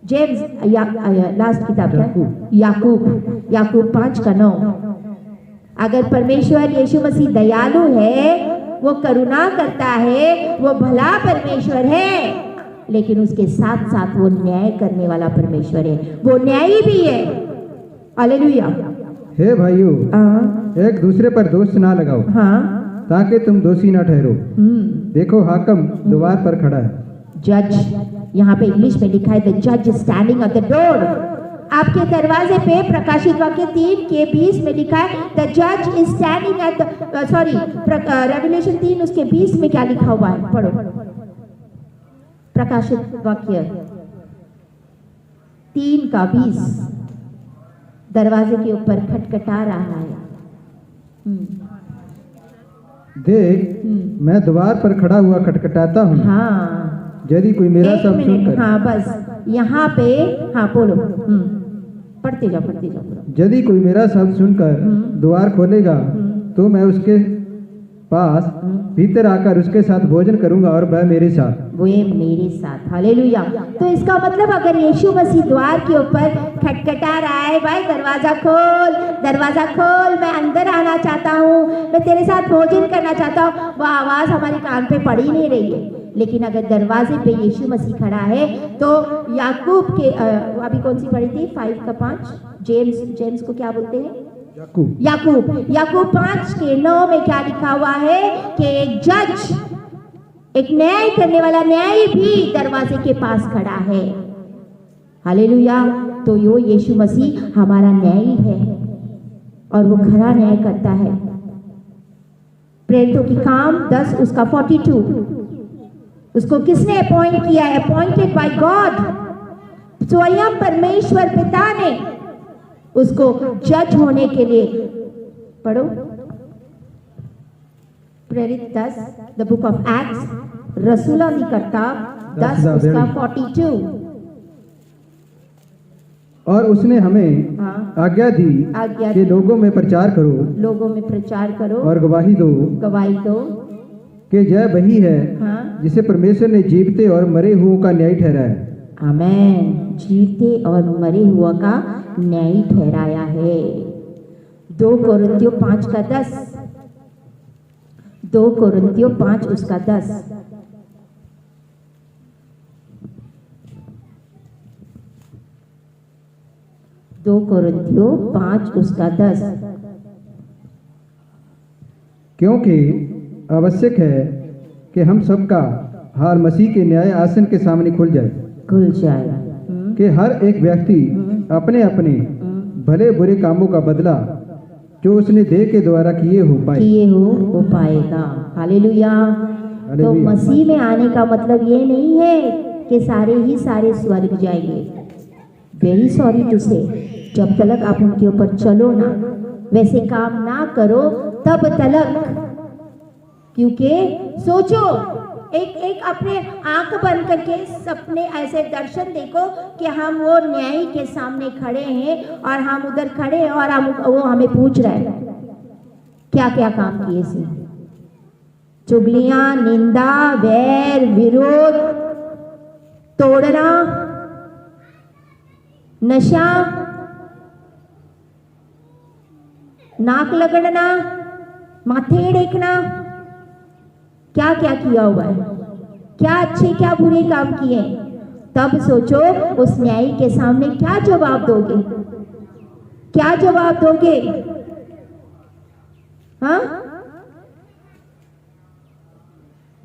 जेम्स लास्ट किताब क्या? याकूब 5:9। अगर परमेश्वर यीशु मसीह दयालु है, वो करुणा करता है, वो भला परमेश्वर है, लेकिन उसके साथ साथ वो न्याय करने वाला परमेश्वर है, वो न्यायी भी है। हालेलुया। हे भाइयों, एक दूसरे पर दोष ना लगाओ, ताकि तुम दोषी ना ठहरो। देखो हाकिम द्वार पर खड़ा है। जज, यहाँ पे इंग्लिश में लिखा है द जज is standing at the door. आपके दरवाजे पे प्रकाशित वाक्य 3 के 20 में लिखा है द जज is standing at the, sorry, revelation 3 उसके 20 में क्या लिखा हुआ है, पढ़ो। प्रकाशित वाक्य 3 का 20 दरवाजे के ऊपर खटखटा रहा है। देख, मैं द्वार पर खड़ा हुआ खटखटाता हूँ। हाँ, यदि कोई मेरा शब्द सुनकर, हाँ बस यहाँ पे, हाँ बोलो, पढ़ते जाओ पढ़ते जाओ। यदि कोई मेरा शब्द सुनकर द्वार खोलेगा तो मैं उसके पास भीतर आकर उसके साथ भोजन करूंगा और वह मेरे साथ। वो मेरे साथ। हालेलुया। तो इसका मतलब अगर यीशु मसीह द्वार के ऊपर खटखटा रहा है, भाई दरवाजा खोल, दरवाजा खोल, मैं अंदर आना चाहता हूँ, मैं तेरे साथ भोजन करना चाहता हूँ, वो आवाज हमारे कान पे पड़ ही नहीं रही है। लेकिन अगर दरवाजे पे यीशु मसीह खड़ा है तो याकूब के अभी कौन सी पढ़ी थी, 5 का 5, जेम्स को क्या बोलते हैं, याकूब 5 के 9 में क्या लिखा हुआ है कि एक जज, एक न्याय करने वाला न्यायी भी दरवाजे के पास खड़ा है। हालेलुया। तो यो यीशु मसीह हमारा न्यायी है और वो खरा न्याय करता है। प्रेरितों की काम 10 उसका 42, उसको किसने अपॉइंट किया है, अपॉइंटेड बाय गॉड, स्वयं परमेश्वर पिता ने उसको जज होने के लिए। पढ़ो प्रेरित 10, द बुक ऑफ एक्ट्स, रसूलों की किताब 10 उसका 42। और उसने हमें आज्ञा दी कि लोगों में प्रचार करो और गवाही दो कि यह वही है जिसे परमेश्वर ने जीवते और मरे हुओं का न्याय ठहराया। आमेन। जीवते और मरे हुआ का न्याय ठहराया है। 2 कोरिन्थियों 5 का 10, 2 कोरिन्थियों 5 उसका 10। दो कोरिन्थियों 5 उसका 10। क्योंकि आवश्यक है कि हम सबका हाल मसीह के न्याय आसन के सामने खुल जाए कि हर एक व्यक्ति अपने अपने भले बुरे कामों का बदला जो उसने देह के द्वारा किए हो पाएगा। हालेलुया। तो मसीह में आने का मतलब ये नहीं है कि सारे स्वर्ग जाएंगे। वेरी सॉरी टू से, जब तक आप उनके ऊपर चलो ना, वैसे काम ना करो तब तक। क्योंकि सोचो, एक अपने आंख बंद करके सपने ऐसे दर्शन देखो कि हम वो न्याय के सामने खड़े हैं और हम उधर खड़े हैं और वो हमें पूछ रहे हैं क्या क्या काम किए से। चुगलियां, निंदा, वैर, विरोध, तोड़ना, नशा, नाक लगड़ना, माथे देखना, क्या क्या किया हुआ है, क्या अच्छे क्या बुरे काम किए। तब सोचो उस न्यायी के सामने क्या जवाब दोगे, क्या जवाब दोगे। हाँ,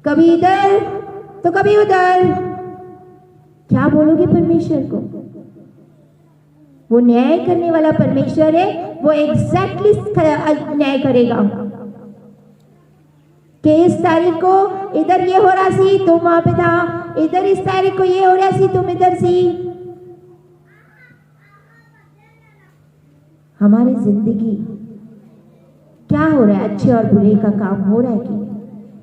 कभी इधर तो कभी उधर, क्या बोलोगे परमेश्वर को। वो न्याय करने वाला परमेश्वर है, वो एग्जैक्टली न्याय करेगा कि इस तारीख को इधर ये हो रहा सी, तुम वहां पे था, इधर इस तारीख को ये हो रहा सी, तुम इधर सी। हमारी जिंदगी क्या हो रहा है, अच्छे और बुरे का काम हो रहा है कि नहीं,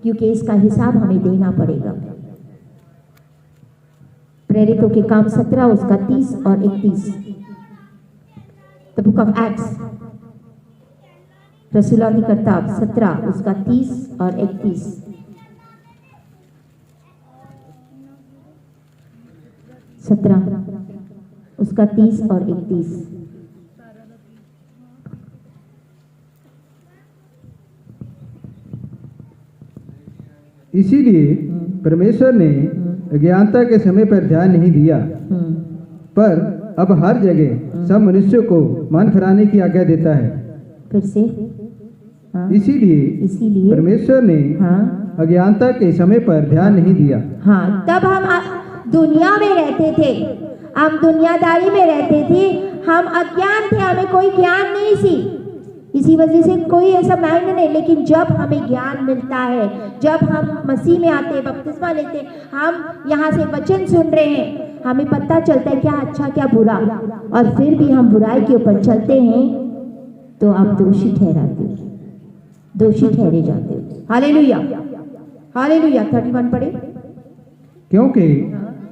क्योंकि इसका हिसाब हमें देना पड़ेगा। प्रेरितों के काम 17 उसका 30 और 31, द बुक ऑफ एक्ट्स, रसूलों की किताब 17 उसका 30 और 31। उसका 30 और 31। इसीलिए परमेश्वर ने अज्ञानता के समय पर ध्यान नहीं दिया, पर अब हर जगह सब मनुष्यों को मन फिराने की आज्ञा देता है। फिर से हाँ, इसीलिए परमेश्वर ने हाँ, अज्ञानता के समय पर ध्यान नहीं दिया। हाँ, तब हम दुनिया में रहते थे, हम दुनियादारी में रहते थे, हम अज्ञान थे, हमें कोई ज्ञान नहीं सी, इसी वजह से कोई ऐसा माइंड नहीं। लेकिन जब हमें ज्ञान मिलता है, जब हम मसीह में आते हैं, बपतिस्मा लेते हैं, हम यहाँ से वचन सुन रहे हैं, हमें पता चलता है क्या अच्छा क्या बुरा, और फिर भी हम बुराई के ऊपर चलते हैं, तो आप दोषी ठहराते हो, दोषी ठहरे जाते हो। Hallelujah, hallelujah. 31 पढ़े। क्योंकि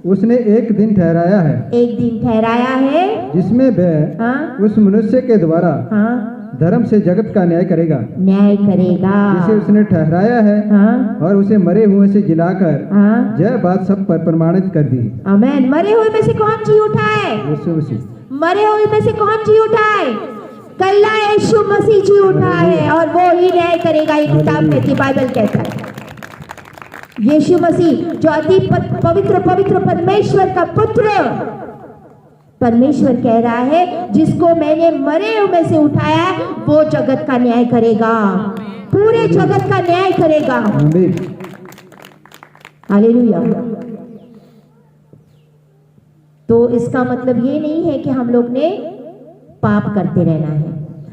उसने एक दिन ठहराया है, एक दिन ठहराया है जिसमें वह हाँ, उस मनुष्य के द्वारा हाँ, धर्म से जगत का न्याय करेगा, न्याय करेगा, जिसे उसने ठहराया है, हाँ, और उसे मरे हुए से जिलाकर हाँ, यह बात सब पर प्रमाणित कर दी। आमीन। मरे हुए में से कौन जी उठा है? यीशु मसीह। मरे हुए में से कौन जी उठा है? कल्ला यीशु मसीह जी उठा है, और वो ही न्याय करेगा। ये किताब में थी, बाइबल कहता है यीशु मसीह जो अति पवित्र पवित्र परमेश्वर का पुत्र, परमेश्वर कह रहा है जिसको मैंने मरे हुए में से उठाया है, वो जगत का न्याय करेगा, पूरे जगत का न्याय करेगा। आमीन। हालेलुया। तो इसका मतलब ये नहीं है कि हम लोग ने पाप करते रहना है।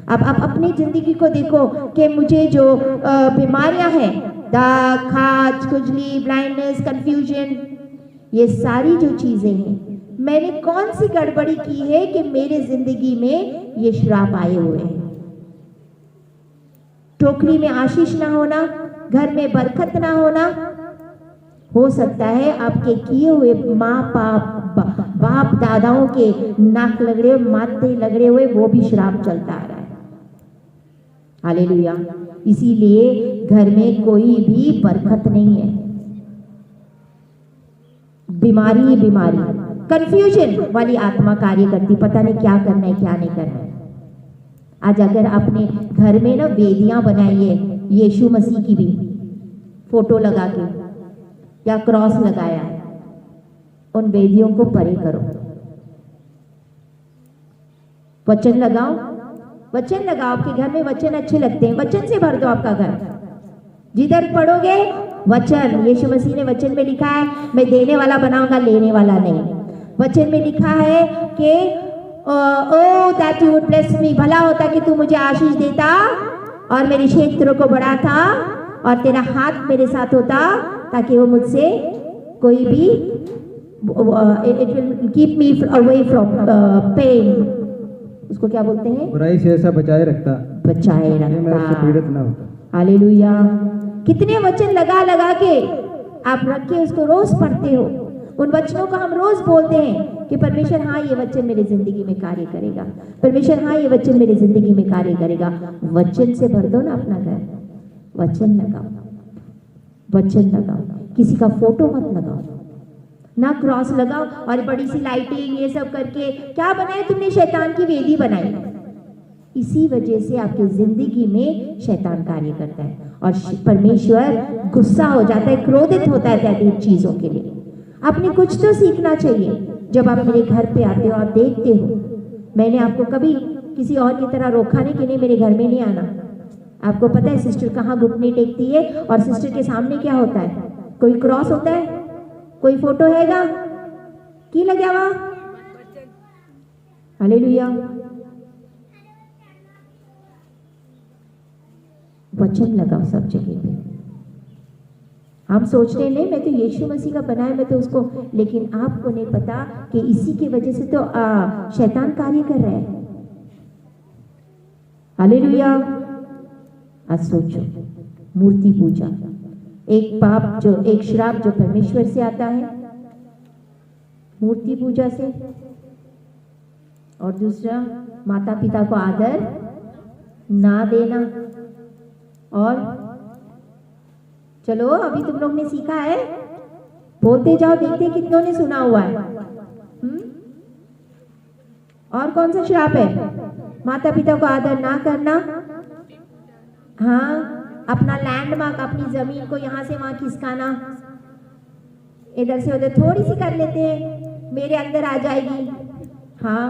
अब आप अपनी जिंदगी को देखो कि मुझे जो बीमारियां हैं, दाग, खाज, खुजली, ब्लाइंडनेस, कंफ्यूजन, ये सारी जो चीजें हैं, मैंने कौन सी गड़बड़ी की है कि मेरे जिंदगी में ये श्राप आए हुए हैं? टोकरी में आशीष ना होना, घर में बरकत ना होना, हो सकता है आपके किए हुए माँ बाप दादाओं के नाक लगड़े, माथे लगड़े हुए, वो भी श्राप चलता आ रहा है। हालेलुया। इसीलिए घर में कोई भी बरकत नहीं है, बीमारी बीमारी, कंफ्यूजन वाली आत्मा कार्य करती, पता नहीं क्या करना है क्या नहीं करना है। आज अगर आपने घर में ना वेदियां बनाई है यीशु मसीह की भी फोटो लगा के या क्रॉस लगाया है, उन वेदियों को परे करो, वचन लगाओ, वचन लगाओ। आपके घर में वचन अच्छे लगते हैं, वचन से भर दो आपका घर। जिधर पढ़ोगे वचन, यीशु मसीह ने वचन में लिखा है मैं देने वाला बनाऊंगा, लेने वाला नहीं। वचन में लिखा है कि oh that you would bless me, भला होता कि तू मुझे आशीष देता और मेरे क्षेत्र को बढ़ाता और तेरा हाथ मेरे साथ होता, ताकि वो मुझसे कोई भी it will keep me away from pain, उसको क्या बोलते हैं, बुराई से ऐसा बचाए रखता, बचाए मैं उससे रखता। पीड़ित ना होता। हालेलुया। कितने वचन लगा लगा के आप रख के उसको रोज पढ़ते हो। उन वचनों को हम रोज बोलते हैं कि परमेश्वर हाँ ये वचन मेरे जिंदगी में कार्य करेगा, परमेश्वर हाँ ये वचन मेरे जिंदगी में कार्य करेगा। वचन से भर दो ना अपना घर, वचन लगाओ, वचन लगाओ, किसी का फोटो मत लगाओ, ना क्रॉस लगाओ और बड़ी सी लाइटिंग ये सब करके क्या बनाए तुमने, शैतान की वेदी बनाई। इसी वजह से आपकी जिंदगी में शैतान कार्य करता है और परमेश्वर गुस्सा हो जाता है, क्रोधित होता है इन चीजों के लिए। आपने कुछ तो सीखना चाहिए। जब आप मेरे घर पे आते हो, आप देखते हो, मैंने आपको कभी किसी और की तरह रोका नहीं कि नहीं मेरे घर में नहीं आना। आपको पता है सिस्टर कहाँ घुटने टेकती है और सिस्टर के सामने क्या होता है, कोई क्रॉस होता है, कोई फोटो हैगा की लगे वहां। हालेलुया। वचन लगाओ सब जगह पे। हम सोच रहे नहीं मैं तो यीशु मसीह का बनाया, मैं तो उसको, लेकिन आपको नहीं पता कि इसी की वजह से तो शैतान कार्य कर रहा है। हालेलुया। आज सोचो, मूर्ति पूजा एक पाप, जो एक श्राप जो परमेश्वर से आता है मूर्ति पूजा से, और दूसरा माता पिता को आदर ना देना। और चलो अभी तुम लोग ने सीखा है, बोलते जाओ, देखते हैं कितनों ने सुना हुआ है। और कौन सा श्राप है? माता पिता को आदर ना करना। हाँ, अपना लैंडमार्क, अपनी जमीन को यहाँ से वहां खिसकाना, इधर से उधर थोड़ी सी कर लेते हैं, मेरे अंदर आ जाएगी। हाँ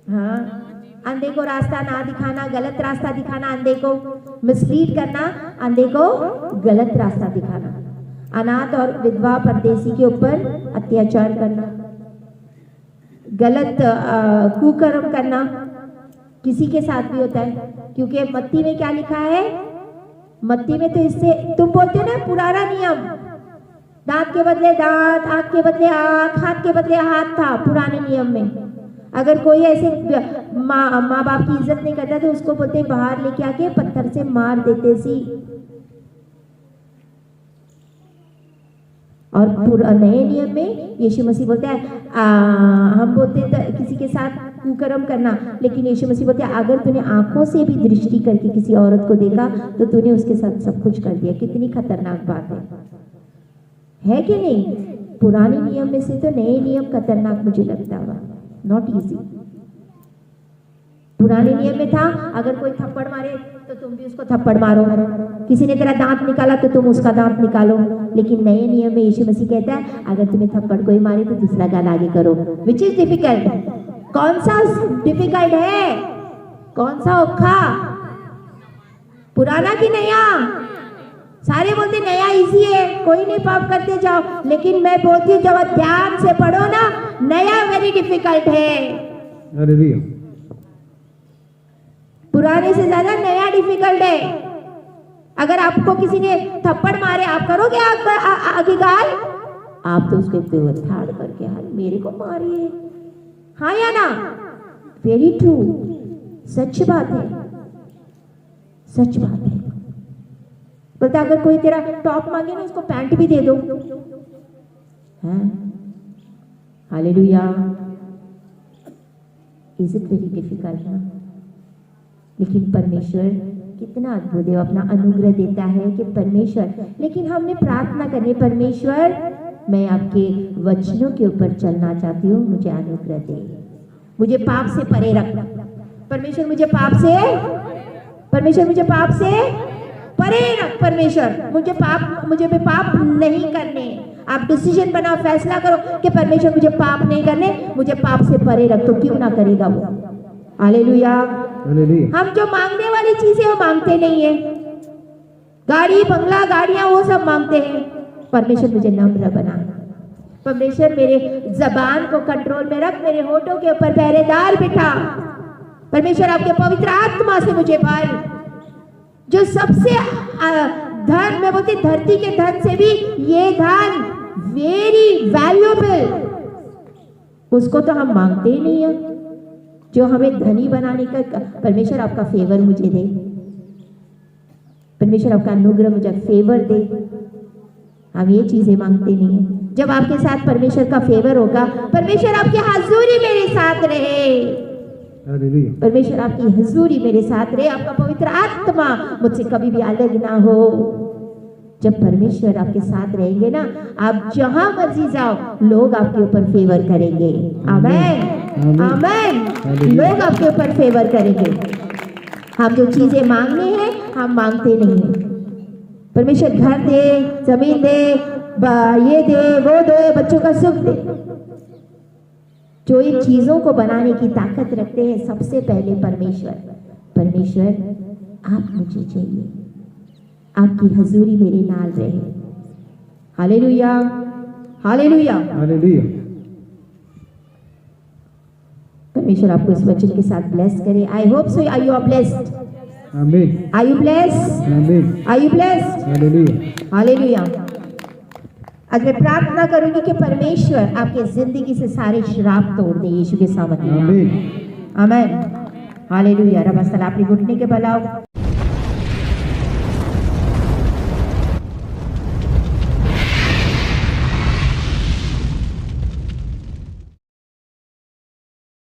हाँ, अंधे को रास्ता ना दिखाना, गलत रास्ता दिखाना, अंधे को मिसलीड करना, अंधे को गलत रास्ता दिखाना, अनाथ और विधवा परदेसी के ऊपर अत्याचार करना, गलत कुकर्म करना, किसी के साथ भी होता है। क्योंकि मत्ती में क्या लिखा है, मत्ती में तो इससे तुम बोलते हो ना पुराना नियम, दांत के बदले दांत, आंख के बदले आंख, हाथ के बदले हाथ था पुराने नियम में। अगर कोई ऐसे माँ बाप की इज्जत नहीं करता तो उसको बोलते बाहर लेके आके पत्थर से मार देते सी। और नए नियम में यीशु मसीह बोलते हैं हम बोलते किसी के साथ कुकर्म करना, लेकिन यीशु मसीह बोलते हैं अगर तूने आंखों से भी दृष्टि करके किसी औरत को देखा तो तूने उसके साथ सब कुछ कर दिया। कितनी खतरनाक बात है कि नहीं? पुराने नियम में से तो नए नियम खतरनाक मुझे लगता होगा, नॉट इजी। पुराने नियम में था अगर कोई थप्पड़ मारे तो तुम भी उसको थप्पड़ मारो, किसी ने तेरा दांत निकाला तो तुम उसका दांत निकालो। लेकिन नए नियम में यीशु मसीह कहता है अगर तुम्हें थप्पड़ कोई मारे तो दूसरा गाल आगे करो। Which is difficult? कौन सा डिफिकल्ट है? कौन सा औखा? पुराना कि नया? सारे बोलते नया इजी है, कोई नहीं, पाप करते जाओ। लेकिन मैं बोलती हूँ जब आप ध्यान से पढ़ो ना, नया वेरी डिफिकल्ट है। हालेलुया। पुराने से ज्यादा नया डिफिकल्ट है। अगर आपको किसी ने थप्पड़ मारे, आप करोगे आगे गाल? आप तो उसको ठाड़ करके हाल मेरे को मारिए, हाँ या ना? वेरी ट्रू, सच बात है, सच बात है। बोलता अगर कोई तेरा टॉप मांगे ना उसको पैंट भी दे दो। Hallelujah. Is it very difficult ना? लेकिन परमेश्वर कितना अद्भुत है, अपना अनुग्रह देता है कि परमेश्वर, लेकिन हमने प्रार्थना करनी, परमेश्वर मैं आपके वचनों के ऊपर चलना चाहती हूँ, मुझे अनुग्रह दे, मुझे पाप से परे रख। परमेश्वर मुझे पाप से, परमेश्वर मुझे पाप से परे रख। परमेश्वर मुझे भी पाप नहीं करने। आप डिसीजन बनाओ, फैसला करो कि परमेश्वर मुझे पाप नहीं करने, मुझे पाप से परे रख। तो क्यों ना करेगा वो? हालेलुया। हम जो मांगने वाली चीजें वो मांगते नहीं है, गाड़ी बंगला गाड़ियां वो सब मांगते हैं। परमेश्वर मुझे नम्र बना, परमेश्वर मेरे जबान को कंट्रोल में रख, मेरे होठों के ऊपर पहरेदार बिठा। परमेश्वर आपके पवित्र आत्मा से मुझे भर, जो सबसे धन, मैं बोलती धरती के धन से भी ये धन वेरी वैल्यूएबल, उसको तो हम मांगते ही नहीं है, जो हमें धनी बनाने का। परमेश्वर आपका फेवर मुझे दे, परमेश्वर आपका अनुग्रह मुझे फेवर दे। हम ये चीजें मांगते नहीं है। जब आपके साथ परमेश्वर का फेवर होगा, परमेश्वर आपकी हजूरी मेरे साथ रहे, परमेश्वर आपकी हजूरी मेरे साथ रहे, आपका पवित्र आत्मा मुझसे कभी भी अलग ना हो। जब परमेश्वर आपके साथ रहेंगे ना, आप जहां मर्जी जाओ, लोग आपके ऊपर फेवर करेंगे। आमेन, आमेन। लोग आपके ऊपर फेवर करेंगे। हम जो चीजें मांगने हैं हम मांगते नहीं हैं। परमेश्वर घर दे, जमीन दे, ये दे, वो दे, बच्चों का सुख दे। जो इन चीजों को बनाने की ताकत रखते हैं सबसे पहले परमेश्वर। परमेश्वर आप मुझे चाहिए, आपकी हजूरी मेरे नाल रहे। Hallelujah, hallelujah, hallelujah. परमेश्वर आपको इस वचन के साथ ब्लेस करे। I hope so you are blessed. Amen. Are you blessed? Amen. Are you blessed? Hallelujah, hallelujah. आज मैं प्रार्थना करूंगी कि परमेश्वर आपके जिंदगी से सारे श्राप तोड़ दे यीशु के सामने। आमीन, आमीन। हालेलुया। रब अस्सलाम, अपने घुटने के बलाओ।